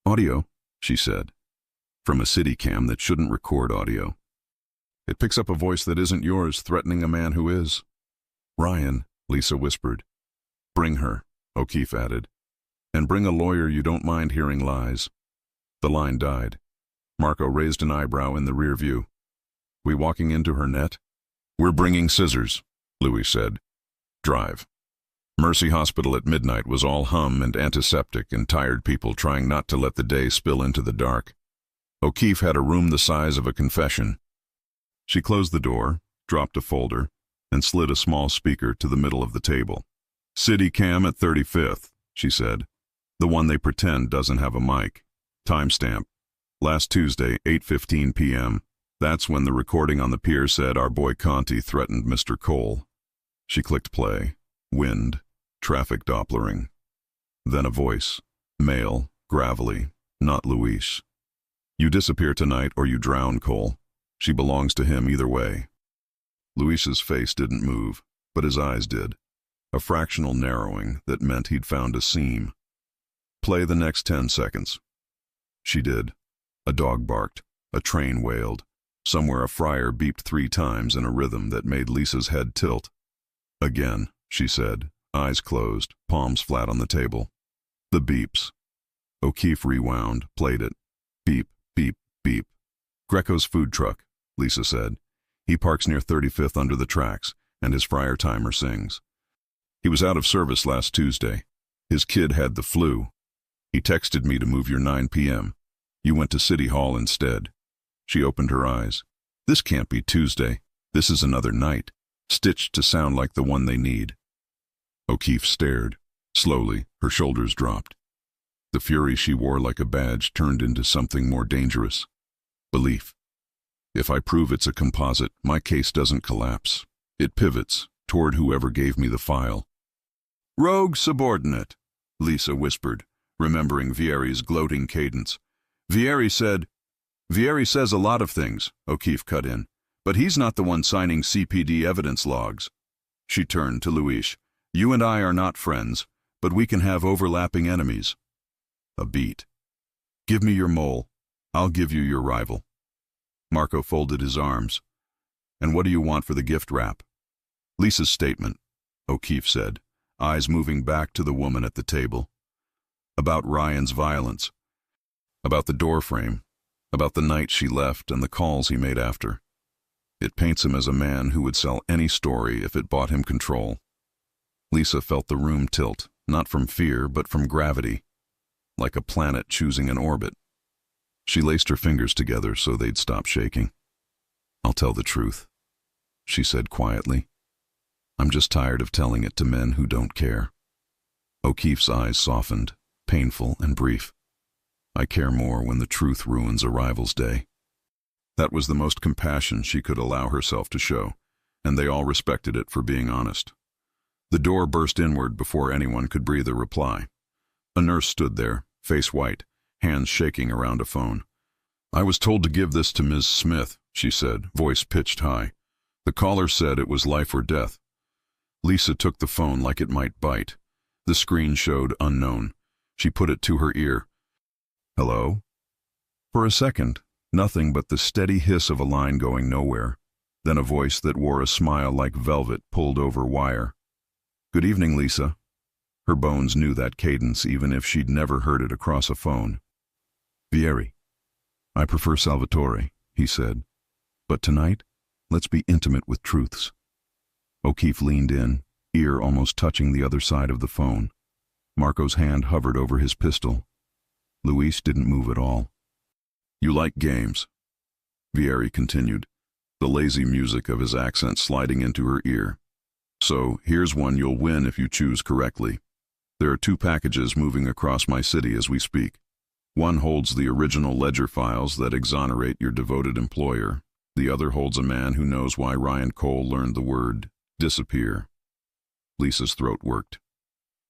Speaker 1: "Audio," she said. "From a city cam that shouldn't record audio. It picks up a voice that isn't yours threatening a man who is." "Ryan," Lisa whispered. "Bring her," O'Keefe added. "And bring a lawyer you don't mind hearing lies." The line died. Marco raised an eyebrow in the rear view. "We walking into her net?" "We're bringing scissors," Luis said. "Drive." Mercy Hospital at midnight was all hum and antiseptic and tired people trying not to let the day spill into the dark. O'Keefe had a room the size of a confession. She closed the door, dropped a folder, and slid a small speaker to the middle of the table. "City cam at 35th, she said. "The one they pretend doesn't have a mic. Timestamp. Last Tuesday, 8:15 p.m. That's when the recording on the pier said our boy Conti threatened Mr. Cole." She clicked play. Wind. Traffic Dopplering. Then a voice. Male. Gravelly. Not Luis. "You disappear tonight or you drown, Cole. She belongs to him either way." Luis's face didn't move, but his eyes did. A fractional narrowing that meant he'd found a seam. "Play the next 10 seconds. She did. A dog barked. A train wailed. Somewhere a fryer beeped 3 times in a rhythm that made Lisa's head tilt. "Again," she said, eyes closed, palms flat on the table. The beeps. O'Keefe rewound, played it. Beep, beep, beep. "Greco's food truck," Lisa said. "He parks near 35th under the tracks, and his fryer timer sings. He was out of service last Tuesday. His kid had the flu. He texted me to move your 9 p.m. You went to City Hall instead." She opened her eyes. "This can't be Tuesday. This is another night, stitched to sound like the one they need." O'Keefe stared. Slowly, her shoulders dropped. The fury she wore like a badge turned into something more dangerous. Belief. "If I prove it's a composite, my case doesn't collapse. It pivots toward whoever gave me the file." "Rogue subordinate," Lisa whispered, remembering Vieri's gloating cadence. Vieri says a lot of things," O'Keefe cut in, "but he's not the one signing CPD evidence logs." She turned to Luis. "You and I are not friends, but we can have overlapping enemies." A beat. "Give me your mole. I'll give you your rival." Marco folded his arms. "And what do you want for the gift wrap?" "Lisa's statement," O'Keefe said, eyes moving back to the woman at the table. "About Ryan's violence. About the doorframe. About the night she left and the calls he made after. It paints him as a man who would sell any story if it bought him control." Lisa felt the room tilt, not from fear, but from gravity, like a planet choosing an orbit. She laced her fingers together so they'd stop shaking. "I'll tell the truth," she said quietly. "I'm just tired of telling it to men who don't care." O'Keefe's eyes softened, painful and brief. "I care more when the truth ruins a rival's day." That was the most compassion she could allow herself to show, and they all respected it for being honest. The door burst inward before anyone could breathe a reply. A nurse stood there, face white, hands shaking around a phone. "I was told to give this to Ms. Smith," she said, voice pitched high. "The caller said it was life or death." Lisa took the phone like it might bite. The screen showed unknown. She put it to her ear. "Hello?" For a second, nothing but the steady hiss of a line going nowhere, then a voice that wore a smile like velvet pulled over wire. "Good evening, Lisa." Her bones knew that cadence even if she'd never heard it across a phone. "Vieri. I prefer Salvatore," he said. "But tonight, let's be intimate with truths." O'Keefe leaned in, ear almost touching the other side of the phone. Marco's hand hovered over his pistol. Luis didn't move at all. "You like games," Vieri continued, the lazy music of his accent sliding into her ear. "So, here's one you'll win if you choose correctly. There are 2 packages moving across my city as we speak. One holds the original ledger files that exonerate your devoted employer. The other holds a man who knows why Ryan Cole learned the word disappear." Lisa's throat worked.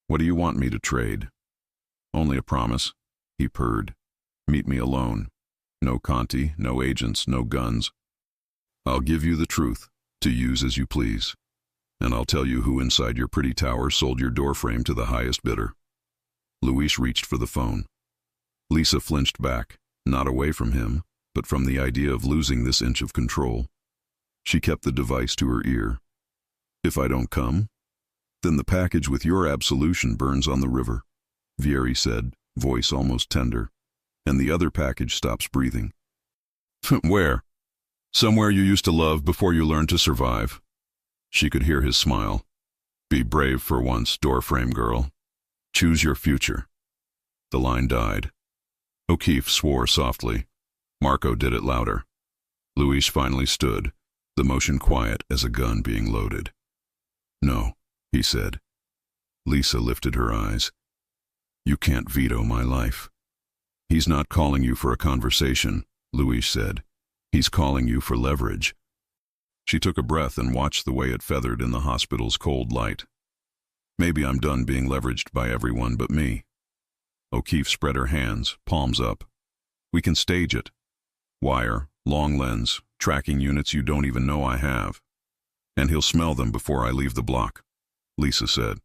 Speaker 1: "What do you want me to trade?" "Only a promise," he purred. "Meet me alone. No Conti, no agents, no guns. I'll give you the truth, to use as you please. And I'll tell you who inside your pretty tower sold your doorframe to the highest bidder." Luis reached for the phone. Lisa flinched back, not away from him, but from the idea of losing this inch of control. She kept the device to her ear. "If I don't come, then the package with your absolution burns on the river," Vieri said, voice almost tender. "And the other package stops breathing." "Where?" "Somewhere you used to love before you learned to survive." She could hear his smile. "Be brave for once, doorframe girl. Choose your future." The line died. O'Keefe swore softly. Marco did it louder. Luis finally stood, the motion quiet as a gun being loaded. "No," he said. Lisa lifted her eyes. "You can't veto my life." "He's not calling you for a conversation," Luis said. "He's calling you for leverage." She took a breath and watched the way it feathered in the hospital's cold light. "Maybe I'm done being leveraged by everyone but me." O'Keefe spread her hands, palms up. "We can stage it. Wire, long lens, tracking units you don't even know I have. And he'll smell them before I leave the block," Lisa said.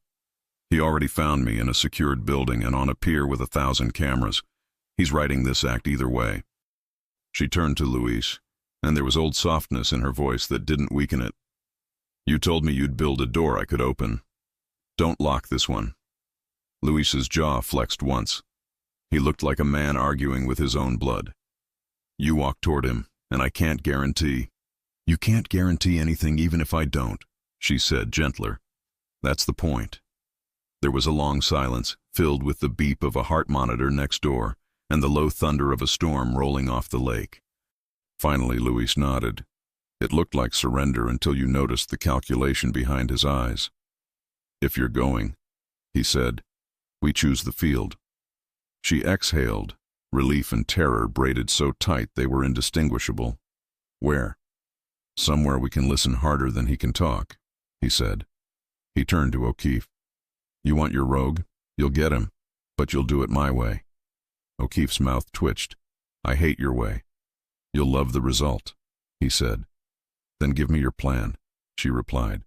Speaker 1: "He already found me in a secured building and on a pier with 1,000 cameras. He's writing this act either way." She turned to Luis, and there was old softness in her voice that didn't weaken it. "You told me you'd build a door I could open. Don't lock this one." Luis's jaw flexed once. He looked like a man arguing with his own blood. "You walk toward him, and I can't guarantee." "You can't guarantee anything even if I don't," she said, gentler. "That's the point." There was a long silence, filled with the beep of a heart monitor next door and the low thunder of a storm rolling off the lake. Finally, Luis nodded. It looked like surrender until you noticed the calculation behind his eyes. "If you're going," he said, "we choose the field." She exhaled, relief and terror braided so tight they were indistinguishable. "Where?" "Somewhere we can listen harder than he can talk," he said. He turned to O'Keefe. "You want your rogue? You'll get him, but you'll do it my way." O'Keefe's mouth twitched. "I hate your way." "You'll love the result," he said. "Then give me your plan," she replied.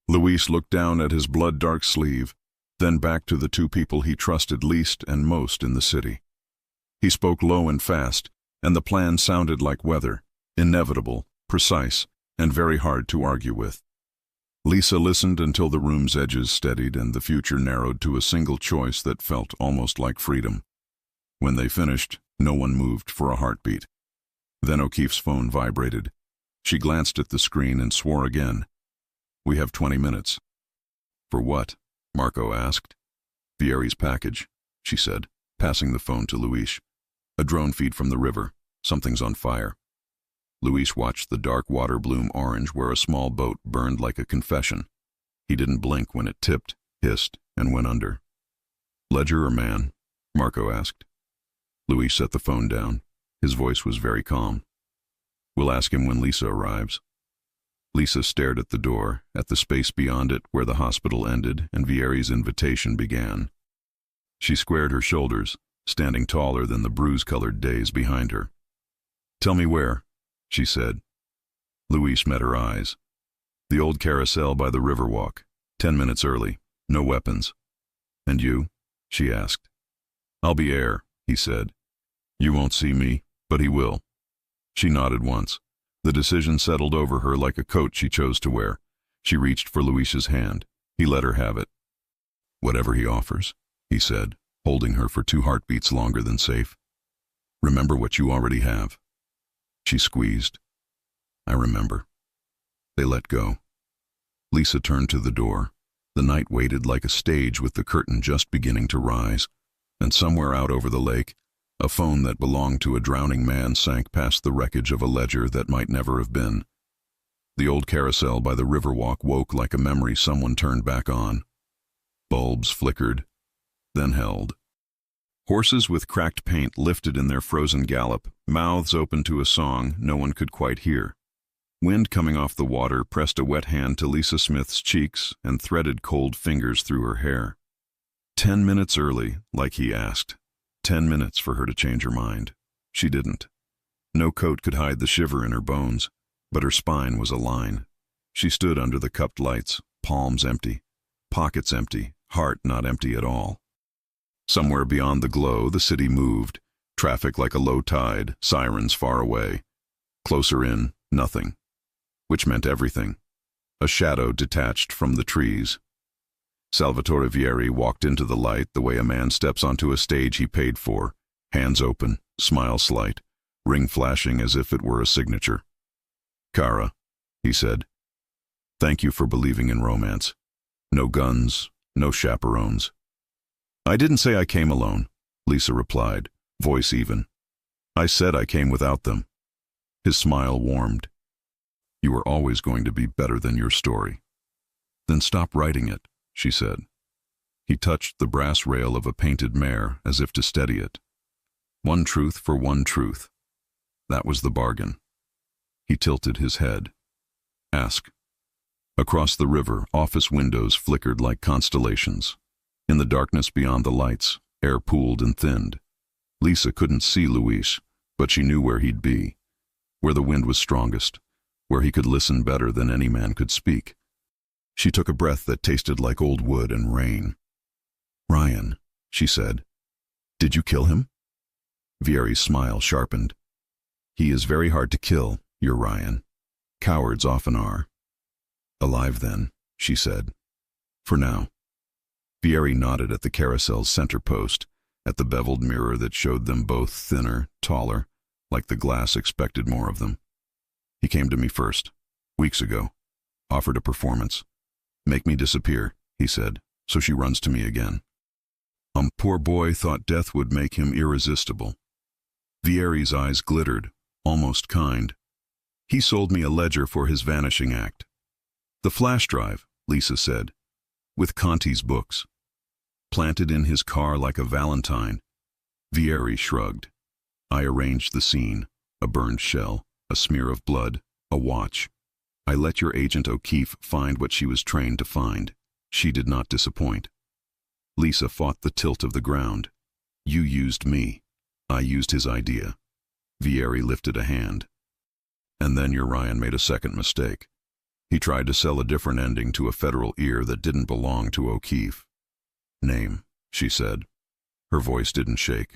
Speaker 1: Luis looked down at his blood-dark sleeve, then back to the 2 people he trusted least and most in the city. He spoke low and fast, and the plan sounded like weather, inevitable, precise, and very hard to argue with. Lisa listened until the room's edges steadied and the future narrowed to a single choice that felt almost like freedom. When they finished, no one moved for a heartbeat. Then O'Keefe's phone vibrated. She glanced at the screen and swore again. "We have 20 minutes." "For what?" Marco asked. Vieri's package, she said, passing the phone to Luis. A drone feed from the river. Something's on fire. Luis watched the dark water bloom orange where a small boat burned like a confession. He didn't blink when it tipped, hissed, and went under. Ledger or man? Marco asked. Luis set the phone down. His voice was very calm. We'll ask him when Lisa arrives. Lisa stared at the door, at the space beyond it where the hospital ended and Vieri's invitation began. She squared her shoulders, standing taller than the bruise-colored days behind her. Tell me where, she said. Luis met her eyes. The old carousel by the Riverwalk, 10 minutes early, no weapons. And you? She asked. I'll be air, he said. You won't see me, but he will. She nodded once. The decision settled over her like a coat she chose to wear. She reached for Luis's hand. He let her have it. Whatever he offers, he said, holding her for 2 heartbeats longer than safe. Remember what you already have. She squeezed. I remember. They let go. Lisa turned to the door. The night waited like a stage with the curtain just beginning to rise, and somewhere out over the lake, a phone that belonged to a drowning man sank past the wreckage of a ledger that might never have been. The old carousel by the Riverwalk woke like a memory someone turned back on. Bulbs flickered, then held. Horses with cracked paint lifted in their frozen gallop, mouths open to a song no one could quite hear. Wind coming off the water pressed a wet hand to Lisa Smith's cheeks and threaded cold fingers through her hair. 10 minutes early, like he asked. 10 minutes for her to change her mind. She didn't. No coat could hide the shiver in her bones, but her spine was a line. She stood under the cupped lights, palms empty, pockets empty, heart not empty at all. Somewhere beyond the glow, the city moved, traffic like a low tide, sirens far away. Closer in, nothing, which meant everything. A shadow detached from the trees. Salvatore Vieri walked into the light the way a man steps onto a stage he paid for, hands open, smile slight, ring flashing as if it were a signature. Cara, he said, thank you for believing in romance. No guns, no chaperones. I didn't say I came alone, Lisa replied, voice even. I said I came without them. His smile warmed. You were always going to be better than your story. Then stop writing it, she said. He touched the brass rail of a painted mare as if to steady it. One truth for one truth. That was the bargain. He tilted his head. Ask. Across the river, office windows flickered like constellations. In the darkness beyond the lights, air pooled and thinned. Lisa couldn't see Luis, but she knew where he'd be, where the wind was strongest, where he could listen better than any man could speak. She took a breath that tasted like old wood and rain. Ryan, she said, did you kill him? Vieri's smile sharpened. He is very hard to kill, your Ryan. Cowards often are. Alive then, she said. For now. Vieri nodded at the carousel's center post, at the beveled mirror that showed them both thinner, taller, like the glass expected more of them. He came to me first, weeks ago, offered a performance. Make me disappear, he said, so she runs to me again. Poor boy thought death would make him irresistible. Vieri's eyes glittered, almost kind. He sold me a ledger for his vanishing act. The flash drive, Lisa said, with Conti's books. Planted in his car like a valentine. Vieri shrugged. I arranged the scene, a burned shell, a smear of blood, a watch. I let your agent O'Keefe find what she was trained to find. She did not disappoint. Lisa fought the tilt of the ground. You used me. I used his idea. Vieri lifted a hand. And then your Ryan made a second mistake. He tried to sell a different ending to a federal ear that didn't belong to O'Keefe. Name, she said. Her voice didn't shake.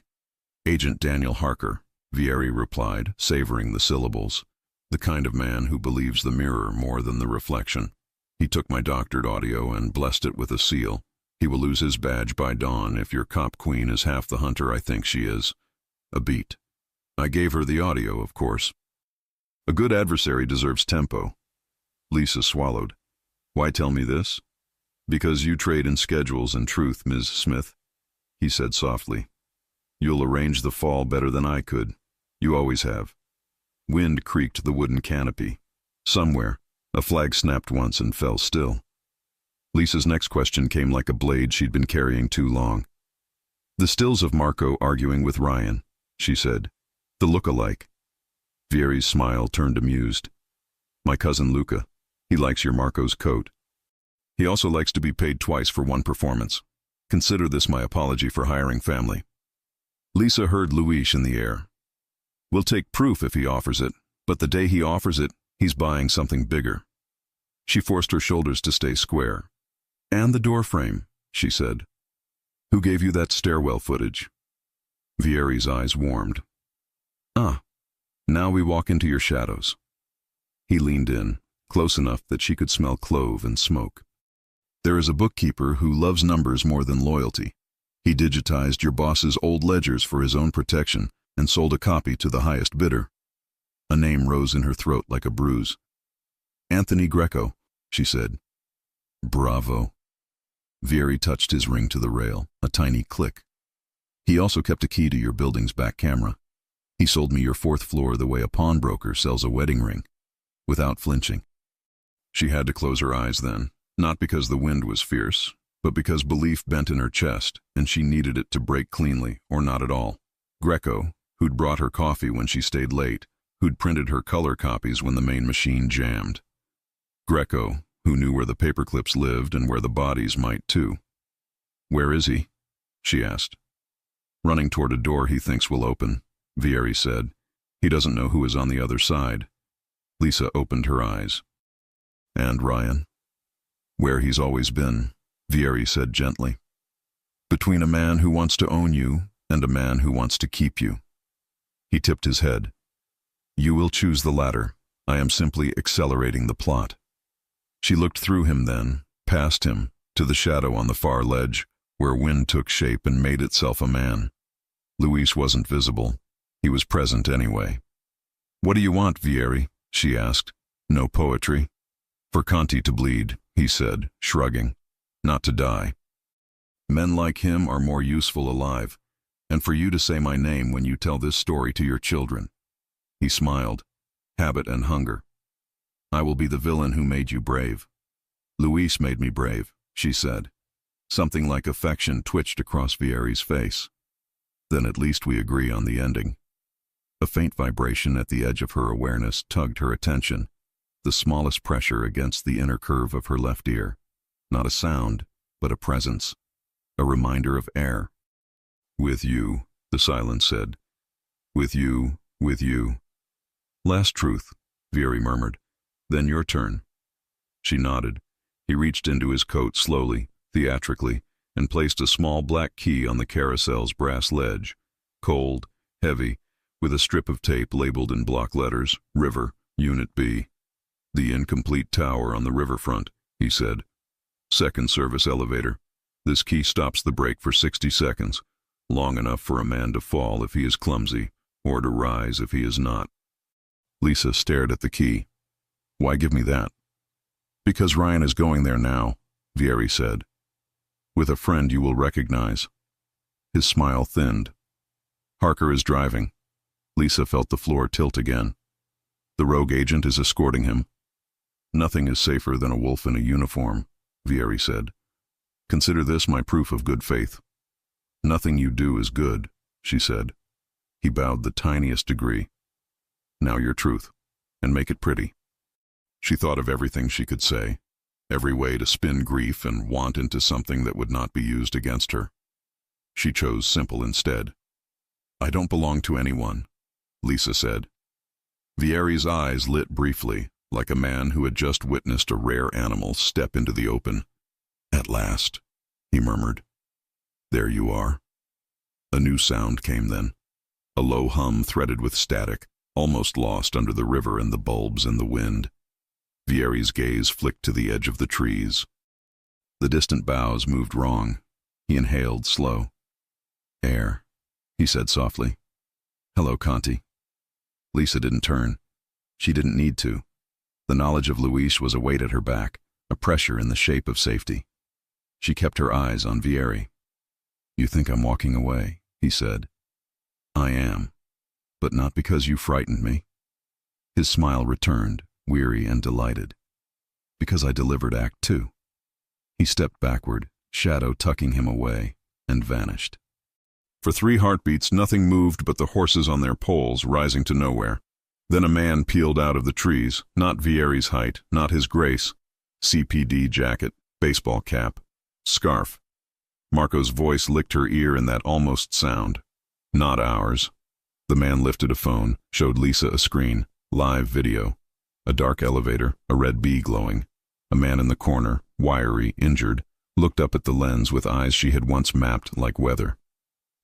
Speaker 1: Agent Daniel Harker, Vieri replied, savoring the syllables. The kind of man who believes the mirror more than the reflection. He took my doctored audio and blessed it with a seal. He will lose his badge by dawn if your cop queen is half the hunter I think she is. A beat. I gave her the audio, of course. A good adversary deserves tempo. Lisa swallowed. Why tell me this? Because you trade in schedules and truth, Ms. Smith, he said softly. You'll arrange the fall better than I could. You always have. Wind creaked the wooden canopy. Somewhere, a flag snapped once and fell still. Lisa's next question came like a blade she'd been carrying too long. The stills of Marco arguing with Ryan, she said. The look-alike. Vieri's smile turned amused. My cousin Luca. He likes your Marco's coat. He also likes to be paid twice for one performance. Consider this my apology for hiring family. Lisa heard Luis in the air. We'll take proof if he offers it, but the day he offers it, he's buying something bigger. She forced her shoulders to stay square. And the door frame, she said. Who gave you that stairwell footage? Vieri's eyes warmed. Ah, now we walk into your shadows. He leaned in, close enough that she could smell clove and smoke. There is a bookkeeper who loves numbers more than loyalty. He digitized your boss's old ledgers for his own protection and sold a copy to the highest bidder. A name rose in her throat like a bruise. Anthony Greco, she said. Bravo. Vieri touched his ring to the rail, a tiny click. He also kept a key to your building's back camera. He sold me your 4th floor the way a pawnbroker sells a wedding ring, without flinching. She had to close her eyes then, not because the wind was fierce, but because belief bent in her chest, and she needed it to break cleanly, or not at all. Greco, who'd brought her coffee when she stayed late, who'd printed her color copies when the main machine jammed. Greco, who knew where the paperclips lived and where the bodies might too. Where is he? She asked. Running toward a door he thinks will open, Vieri said. He doesn't know who is on the other side. Lisa opened her eyes. And Ryan? Where he's always been, Vieri said gently. Between a man who wants to own you and a man who wants to keep you. He tipped his head. You will choose the latter. I am simply accelerating the plot. She looked through him then, past him, to the shadow on the far ledge, where wind took shape and made itself a man. Luis wasn't visible. He was present anyway. What do you want, Vieri? She asked. No poetry. For Conti to bleed, he said, shrugging. Not to die. Men like him are more useful alive, and for you to say my name when you tell this story to your children. He smiled. Habit and hunger. I will be the villain who made you brave. Luis made me brave, she said. Something like affection twitched across Vieri's face. Then at least we agree on the ending. A faint vibration at the edge of her awareness tugged her attention, the smallest pressure against the inner curve of her left ear. Not a sound, but a presence. A reminder of air. With you, the silence said. With you, with you. Last truth, Vieri murmured. Then your turn. She nodded. He reached into his coat slowly, theatrically, and placed a small black key on the carousel's brass ledge. Cold, heavy, with a strip of tape labeled in block letters, River, Unit B. The incomplete tower on the riverfront, he said. Second service elevator. This key stops the brake for 60 seconds, long enough for a man to fall if he is clumsy, or to rise if he is not. Lisa stared at the key. Why give me that? Because Ryan is going there now, Vieri said. With a friend you will recognize. His smile thinned. Harker is driving. Lisa felt the floor tilt again. The rogue agent is escorting him. Nothing is safer than a wolf in a uniform, Vieri said. Consider this my proof of good faith. Nothing you do is good, she said. He bowed the tiniest degree. Now your truth, and make it pretty. She thought of everything she could say, every way to spin grief and want into something that would not be used against her. She chose simple instead. I don't belong to anyone, Lisa said. Vieri's eyes lit briefly, like a man who had just witnessed a rare animal step into the open. At last, he murmured. There you are. A new sound came then, a low hum threaded with static, almost lost under the river and the bulbs in the wind. Vieri's gaze flicked to the edge of the trees. The distant boughs moved wrong. He inhaled slow. Air, he said softly. Hello, Conti. Lisa didn't turn. She didn't need to. The knowledge of Luis was a weight at her back, a pressure in the shape of safety. She kept her eyes on Vieri. "You think I'm walking away," he said. "I am, but not because you frightened me." His smile returned, weary and delighted. "Because I delivered Act Two." He stepped backward, shadow tucking him away, and vanished. For 3 heartbeats, nothing moved but the horses on their poles, rising to nowhere. Then a man peeled out of the trees, not Vieri's height, not his grace. CPD jacket, baseball cap, scarf. Marco's voice licked her ear in that almost sound. "Not ours." The man lifted a phone, showed Lisa a screen, live video. A dark elevator, a red bee glowing. A man in the corner, wiry, injured, looked up at the lens with eyes she had once mapped like weather.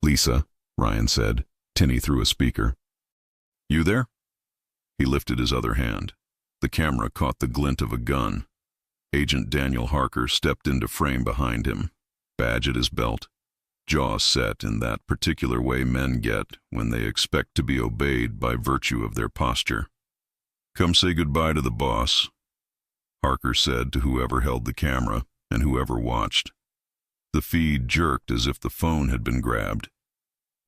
Speaker 1: "Lisa," Ryan said, tinny through a speaker. "You there?" He lifted his other hand. The camera caught the glint of a gun. Agent Daniel Harker stepped into frame behind him, badge at his belt, jaw set in that particular way men get when they expect to be obeyed by virtue of their posture. "Come say goodbye to the boss," Harker said to whoever held the camera and whoever watched. The feed jerked as if the phone had been grabbed.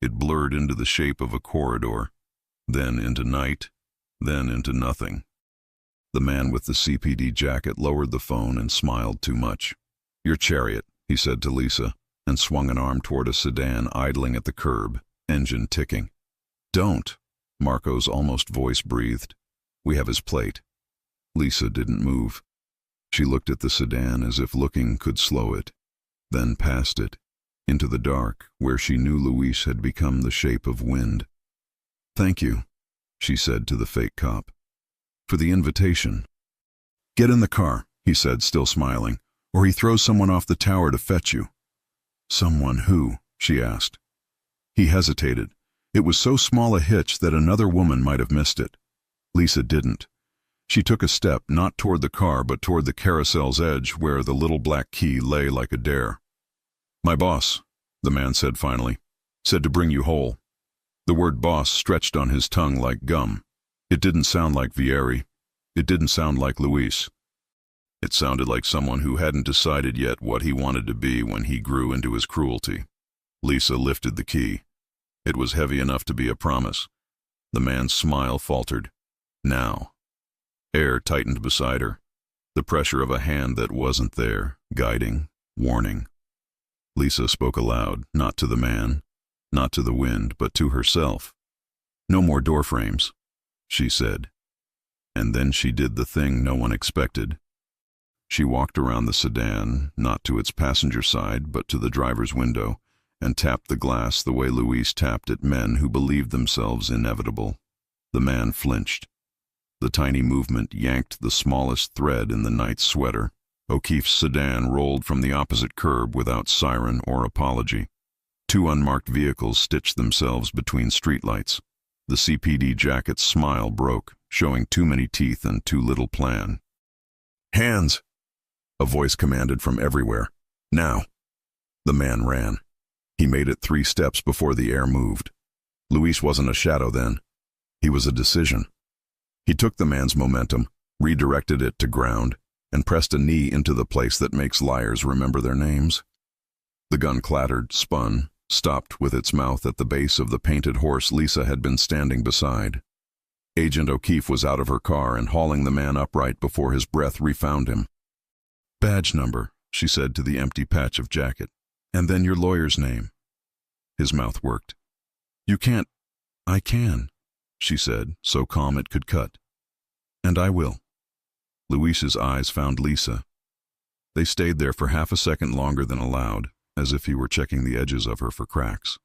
Speaker 1: It blurred into the shape of a corridor, then into night, then into nothing. The man with the CPD jacket lowered the phone and smiled too much. "Your chariot," he said to Lisa, and swung an arm toward a sedan idling at the curb, engine ticking. "Don't," Marco's almost voice breathed. "We have his plate." Lisa didn't move. She looked at the sedan as if looking could slow it, then past it, into the dark where she knew Luis had become the shape of wind. "Thank you," she said to the fake cop, "for the invitation." "Get in the car," he said, still smiling, "or he throws someone off the tower to fetch you." "Someone who?" she asked. He hesitated. It was so small a hitch that another woman might have missed it. Lisa didn't. She took a step, not toward the car, but toward the carousel's edge where the little black key lay like a dare. "My boss," the man said finally, "said to bring you whole." The word boss stretched on his tongue like gum. It didn't sound like Vieri. It didn't sound like Luis. It sounded like someone who hadn't decided yet what he wanted to be when he grew into his cruelty. Lisa lifted the key. It was heavy enough to be a promise. The man's smile faltered. Now. Air tightened beside her. The pressure of a hand that wasn't there, guiding, warning. Lisa spoke aloud, not to the man, not to the wind, but to herself. "No more door frames," she said. And then she did the thing no one expected. She walked around the sedan, not to its passenger side, but to the driver's window, and tapped the glass the way Luis tapped at men who believed themselves inevitable. The man flinched. The tiny movement yanked the smallest thread in the night's sweater. O'Keefe's sedan rolled from the opposite curb without siren or apology. 2 unmarked vehicles stitched themselves between streetlights. The CPD jacket's smile broke, showing too many teeth and too little plan. "Hands!" a voice commanded from everywhere. "Now!" The man ran. He made it 3 steps before the air moved. Luis wasn't a shadow then. He was a decision. He took the man's momentum, redirected it to ground, and pressed a knee into the place that makes liars remember their names. The gun clattered, spun, stopped with its mouth at the base of the painted horse Lisa had been standing beside. Agent O'Keefe was out of her car and hauling the man upright before his breath refound him. "Badge number," she said to the empty patch of jacket. "And then your lawyer's name." His mouth worked. "You can't." "I can," she said, so calm it could cut. "And I will." Luis's eyes found Lisa. They stayed there for half a second longer than allowed, as if he were checking the edges of her for cracks.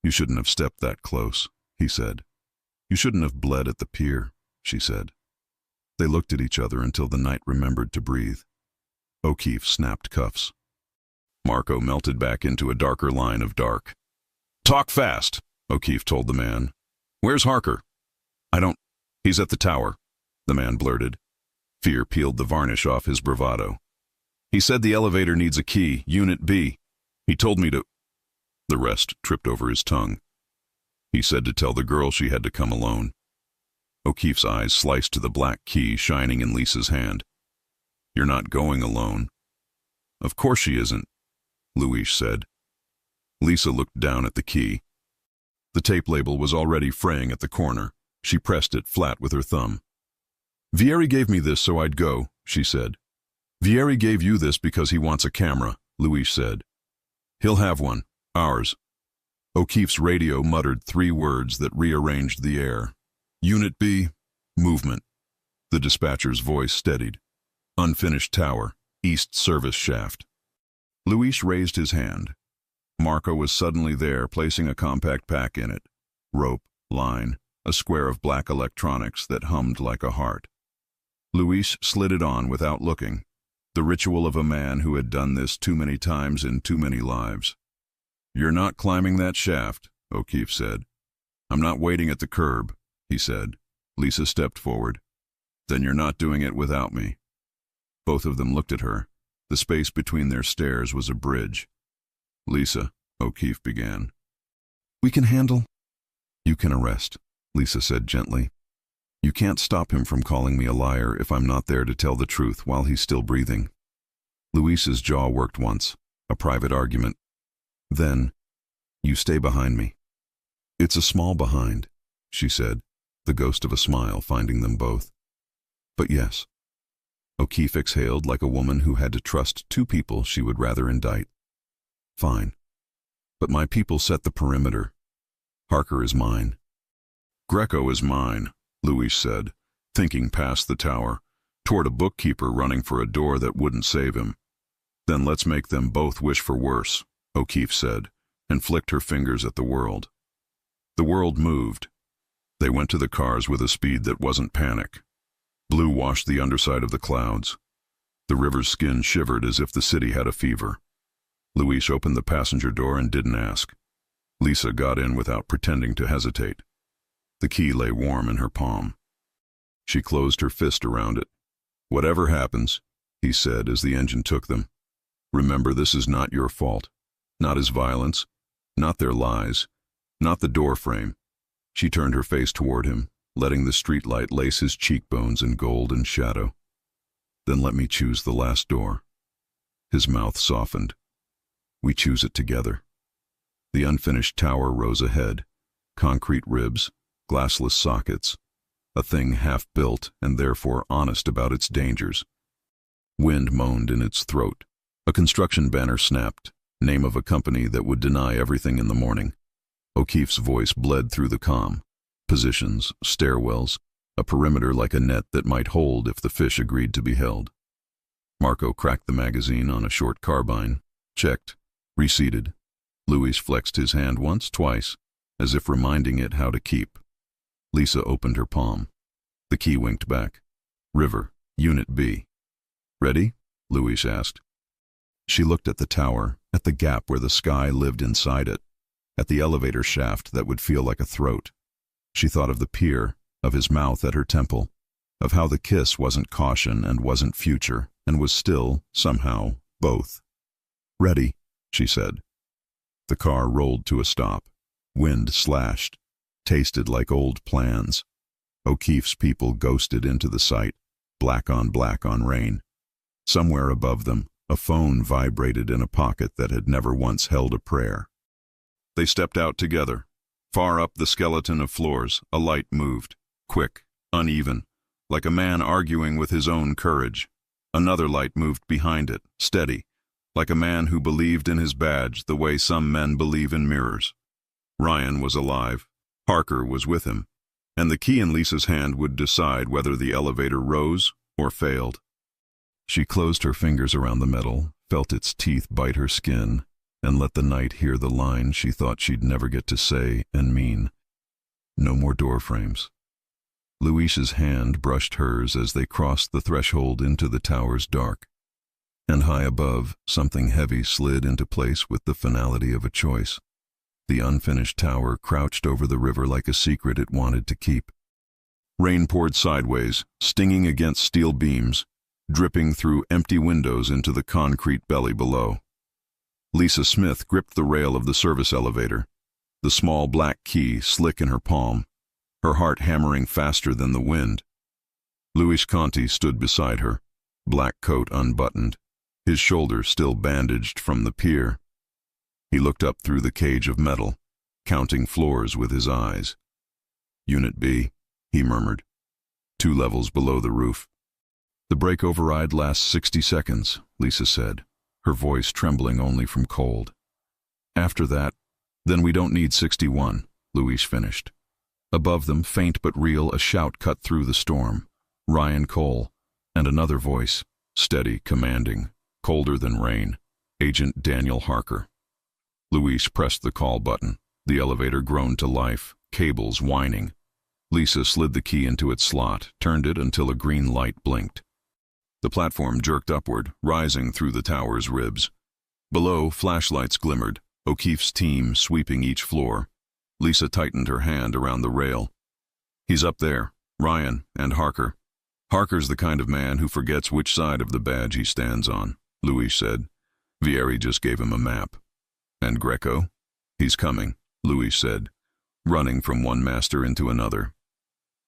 Speaker 1: "You shouldn't have stepped that close," he said. "You shouldn't have bled at the pier," she said. They looked at each other until the night remembered to breathe. O'Keefe snapped cuffs. Marco melted back into a darker line of dark. "Talk fast," O'Keefe told the man. "Where's Harker?" "I don't—" "He's at the tower," the man blurted. Fear peeled the varnish off his bravado. "He said the elevator needs a key, Unit B. He told me to—" The rest tripped over his tongue. "He said to tell the girl she had to come alone." O'Keefe's eyes sliced to the black key shining in Lisa's hand. "You're not going alone." Of course she isn't, Luis said. Lisa looked down at the key. The tape label was already fraying at the corner. She pressed it flat with her thumb. Vieri gave me this so I'd go, she said. Vieri gave you this because he wants a camera, Luis said. He'll have one, ours. O'Keefe's radio muttered 3 words that rearranged the air. Unit B, movement. The dispatcher's voice steadied. Unfinished tower, east service shaft. Luis raised his hand. Marco was suddenly there, placing a compact pack in it. Rope, line, a square of black electronics that hummed like a heart. Luis slid it on without looking, the ritual of a man who had done this too many times in too many lives. You're not climbing that shaft, O'Keefe said. I'm not waiting at the curb, he said. Lisa stepped forward. Then you're not doing it without me. Both of them looked at her. The space between their stares was a bridge. Lisa, O'Keefe began. We can handle. You can arrest, Lisa said gently. You can't stop him from calling me a liar if I'm not there to tell the truth while he's still breathing. Luis's jaw worked once, a private argument. Then, you stay behind me. It's a small behind, she said, the ghost of a smile finding them both. But yes. O'Keefe exhaled like a woman who had to trust 2 people she would rather indict. Fine. But my people set the perimeter. Harker is mine. Greco is mine, Luis said, thinking past the tower, toward a bookkeeper running for a door that wouldn't save him. Then let's make them both wish for worse, O'Keefe said, and flicked her fingers at the world. The world moved. They went to the cars with a speed that wasn't panic. Blue washed the underside of the clouds. The river's skin shivered as if the city had a fever. Luis opened the passenger door and didn't ask. Lisa got in without pretending to hesitate. The key lay warm in her palm. She closed her fist around it. Whatever happens, he said as the engine took them, remember this is not your fault. Not his violence, not their lies, not the door frame. She turned her face toward him, letting the streetlight lace his cheekbones in gold and shadow. Then let me choose the last door. His mouth softened. We choose it together. The unfinished tower rose ahead, concrete ribs, glassless sockets, a thing half-built and therefore honest about its dangers. Wind moaned in its throat. A construction banner snapped, name of a company that would deny everything in the morning. O'Keefe's voice bled through the calm. Positions, stairwells, a perimeter like a net that might hold if the fish agreed to be held. Marco cracked the magazine on a short carbine, checked, reseated. Luis flexed his hand once, twice, as if reminding it how to keep. Lisa opened her palm. The key winked back. River, Unit B. Ready? Luis asked. She looked at the tower, at the gap where the sky lived inside it, at the elevator shaft that would feel like a throat. She thought of the pier, of his mouth at her temple, of how the kiss wasn't caution and wasn't future, and was still, somehow, both. Ready, she said. The car rolled to a stop. Wind slashed, tasted like old plans. O'Keefe's people ghosted into the sight, black on rain. Somewhere above them, a phone vibrated in a pocket that had never once held a prayer. They stepped out together. Far up the skeleton of floors, a light moved, quick, uneven, like a man arguing with his own courage. Another light moved behind it, steady, like a man who believed in his badge the way some men believe in mirrors. Ryan was alive. Harker was with him. And the key in Lisa's hand would decide whether the elevator rose or failed. She closed her fingers around the metal, felt its teeth bite her skin, and let the night hear the line she thought she'd never get to say and mean. No more door frames. Luis's hand brushed hers as they crossed the threshold into the tower's dark. And high above, something heavy slid into place with the finality of a choice. The unfinished tower crouched over the river like a secret it wanted to keep. Rain poured sideways, stinging against steel beams, dripping through empty windows into the concrete belly below. Lisa Smith gripped the rail of the service elevator, the small black key slick in her palm, her heart hammering faster than the wind. Luis Conti stood beside her, black coat unbuttoned, his shoulder still bandaged from the pier. He looked up through the cage of metal, counting floors with his eyes. Unit B, he murmured. 2 levels below the roof. The brake override lasts 60 seconds, Lisa said, her voice trembling only from cold. After that, then we don't need 61, Luis finished. Above them, faint but real, a shout cut through the storm. Ryan Cole, and another voice, steady, commanding, colder than rain. Agent Daniel Harker. Luis pressed the call button. The elevator groaned to life, cables whining. Lisa slid the key into its slot, turned it until a green light blinked. The platform jerked upward, rising through the tower's ribs. Below, flashlights glimmered, O'Keefe's team sweeping each floor. Lisa tightened her hand around the rail. He's up there, Ryan and Harker. Harker's the kind of man who forgets which side of the badge he stands on, Luis said. Vieri just gave him a map. And Greco? He's coming, Luis said, running from one master into another.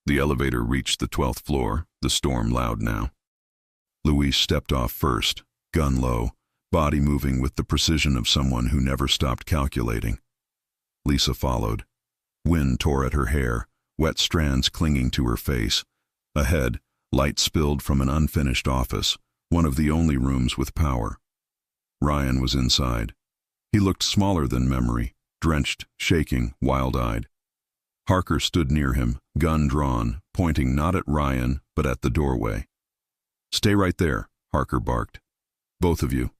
Speaker 1: The elevator reached the 12th floor, the storm loud now. Luis stepped off first, gun low, body moving with the precision of someone who never stopped calculating. Lisa followed. Wind tore at her hair, wet strands clinging to her face. Ahead, light spilled from an unfinished office, one of the only rooms with power. Ryan was inside. He looked smaller than memory, drenched, shaking, wild-eyed. Harker stood near him, gun drawn, pointing not at Ryan, but at the doorway. "Stay right there," Harker barked. "Both of you."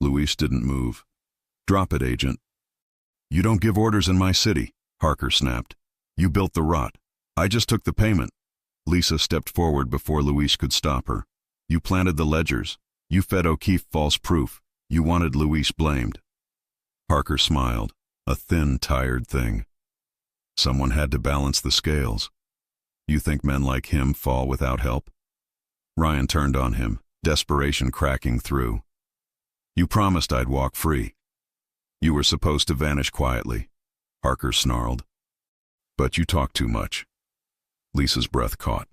Speaker 1: Luis didn't move. "Drop it, Agent." "You don't give orders in my city," Harker snapped. "You built the rot. I just took the payment." Lisa stepped forward before Luis could stop her. "You planted the ledgers. You fed O'Keefe false proof. You wanted Luis blamed." Harker smiled, a thin, tired thing. Someone had to balance the scales. "You think men like him fall without help?" Ryan turned on him, desperation cracking through. "You promised I'd walk free. You were supposed to vanish quietly," Harker snarled. "But you talk too much." Lisa's breath caught.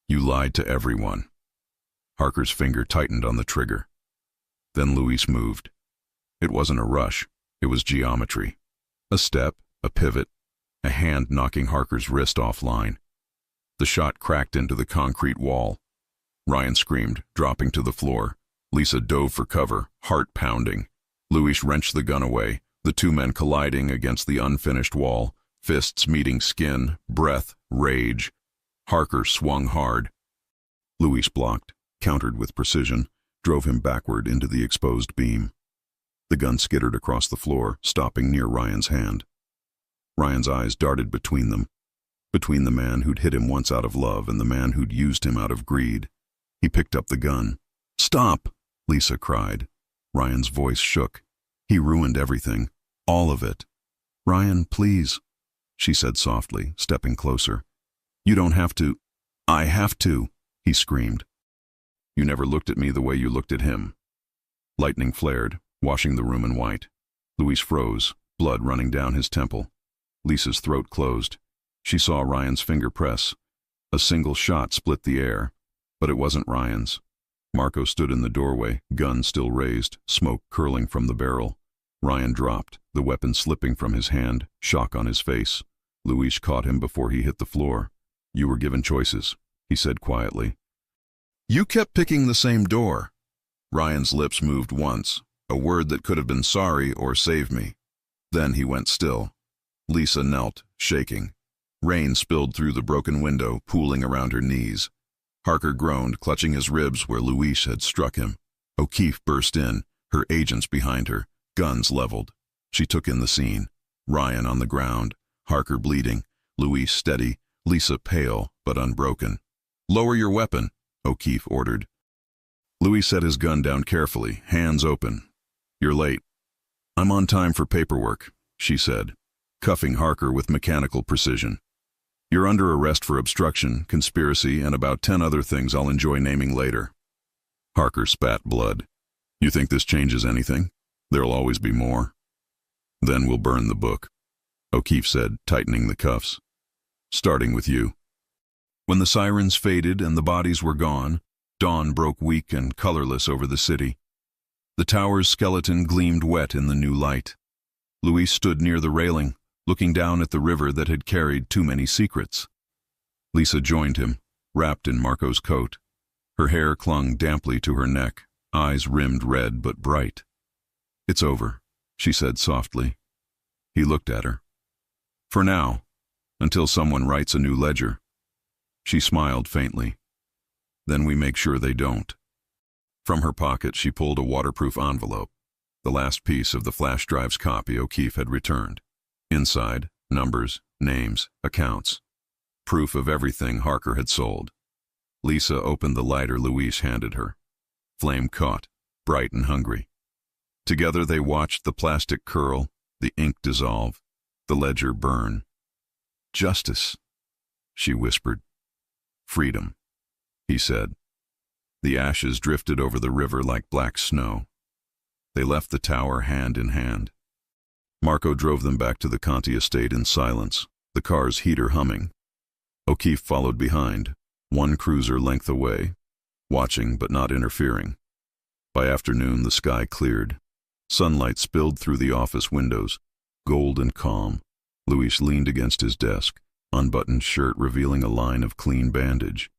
Speaker 1: "You lied to everyone." Harker's finger tightened on the trigger. Then Luis moved. It wasn't a rush, it was geometry. A step, a pivot, a hand knocking Harker's wrist offline. The shot cracked into the concrete wall. Ryan screamed, dropping to the floor. Lisa dove for cover, heart pounding. Luis wrenched the gun away, the 2 men colliding against the unfinished wall, fists meeting skin, breath, rage. Harker swung hard. Luis blocked, countered with precision, drove him backward into the exposed beam. The gun skittered across the floor, stopping near Ryan's hand. Ryan's eyes darted between them, between the man who'd hit him once out of love and the man who'd used him out of greed. He picked up the gun. "Stop!" Lisa cried. Ryan's voice shook. "He ruined everything. All of it." "Ryan, please," she said softly, stepping closer. "You don't have to." "I have to," he screamed. "You never looked at me the way you looked at him." Lightning flared, washing the room in white. Luis froze, blood running down his temple. Lisa's throat closed. She saw Ryan's finger press. A single shot split the air, but it wasn't Ryan's. Marco stood in the doorway, gun still raised, smoke curling from the barrel. Ryan dropped, the weapon slipping from his hand, shock on his face. Luis caught him before he hit the floor. "You were given choices," he said quietly. "You kept picking the same door." Ryan's lips moved once, a word that could have been sorry or save me. Then he went still. Lisa knelt, shaking. Rain spilled through the broken window, pooling around her knees. Harker groaned, clutching his ribs where Luis had struck him. O'Keefe burst in, her agents behind her, guns leveled. She took in the scene. Ryan on the ground, Harker bleeding, Luis steady, Lisa pale but unbroken. "Lower your weapon," O'Keefe ordered. Luis set his gun down carefully, hands open. "You're late." "I'm on time for paperwork," she said, cuffing Harker with mechanical precision. "You're under arrest for obstruction, conspiracy, and about 10 other things I'll enjoy naming later." Harker spat blood. "You think this changes anything? There'll always be more." "Then we'll burn the book," O'Keefe said, tightening the cuffs. "Starting with you." When the sirens faded and the bodies were gone, Dawn broke weak and colorless over the city. The tower's skeleton gleamed wet in the new light. Luis stood near the railing, looking down at the river that had carried too many secrets. Lisa joined him, wrapped in Marco's coat. Her hair clung damply to her neck, eyes rimmed red but bright. "It's over," she said softly. He looked at her. "For now, until someone writes a new ledger." She smiled faintly. "Then we make sure they don't." From her pocket she pulled a waterproof envelope, the last piece of the flash drive's copy O'Keefe had returned. Inside, numbers, names, accounts. Proof of everything Harker had sold. Lisa opened the lighter Luis handed her. Flame caught, bright and hungry. Together they watched the plastic curl, the ink dissolve, the ledger burn. "Justice," she whispered. "Freedom," he said. The ashes drifted over the river like black snow. They left the tower hand in hand. Marco drove them back to the Conti estate in silence, the car's heater humming. O'Keefe followed behind, one cruiser length away, watching but not interfering. By afternoon the sky cleared. Sunlight spilled through the office windows, gold and calm. Luis leaned against his desk, unbuttoned shirt revealing a line of clean bandage.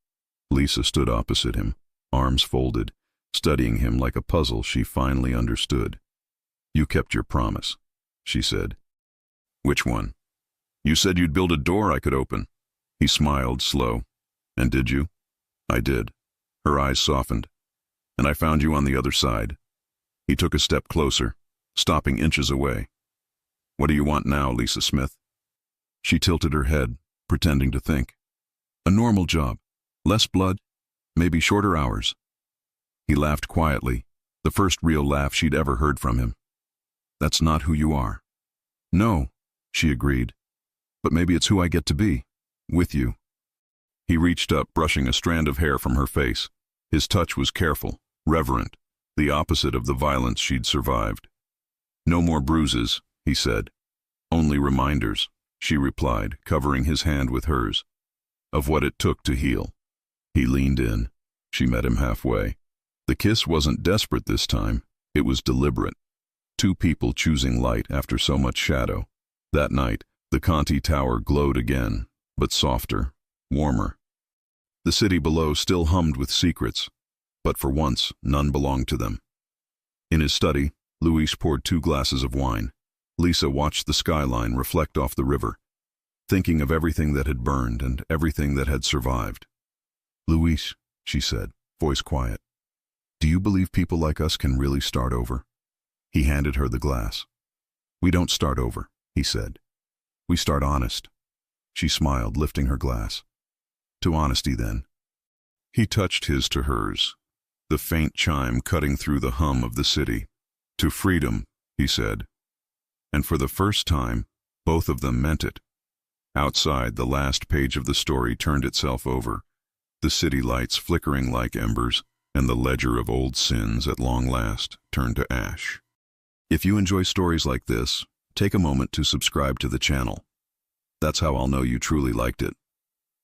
Speaker 1: Lisa stood opposite him, arms folded, studying him like a puzzle she finally understood. "You kept your promise," she said. "Which one?" "You said you'd build a door I could open." He smiled, slow. "And did you?" "I did." Her eyes softened. "And I found you on the other side." He took a step closer, stopping inches away. "What do you want now, Lisa Smith?" She tilted her head, pretending to think. "A normal job. Less blood, maybe shorter hours." He laughed quietly, the first real laugh she'd ever heard from him. "That's not who you are." "No," she agreed. "But maybe it's who I get to be, with you." He reached up, brushing a strand of hair from her face. His touch was careful, reverent, the opposite of the violence she'd survived. "No more bruises," he said. "Only reminders," she replied, covering his hand with hers, "of what it took to heal." He leaned in. She met him halfway. The kiss wasn't desperate this time. It was deliberate. Two people choosing light after so much shadow. That night, the Conti Tower glowed again, but softer, warmer. The city below still hummed with secrets, but for once, none belonged to them. In his study, Luis poured 2 glasses of wine. Lisa watched the skyline reflect off the river, thinking of everything that had burned and everything that had survived. "Luis," she said, voice quiet, "do you believe people like us can really start over?" He handed her the glass. "We don't start over," he said. "We start honest." She smiled, lifting her glass. "To honesty, then." He touched his to hers, the faint chime cutting through the hum of the city. "To freedom," he said. And for the first time, both of them meant it. Outside, the last page of the story turned itself over, the city lights flickering like embers, and the ledger of old sins at long last turned to ash. If you enjoy stories like this, take a moment to subscribe to the channel. That's how I'll know you truly liked it.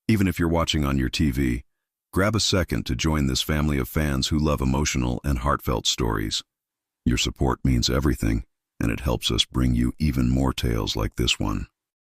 Speaker 1: Even if you're watching on your TV, grab a second to join this family of fans who love emotional and heartfelt stories. Your support means everything, and it helps us bring you even more tales like this one.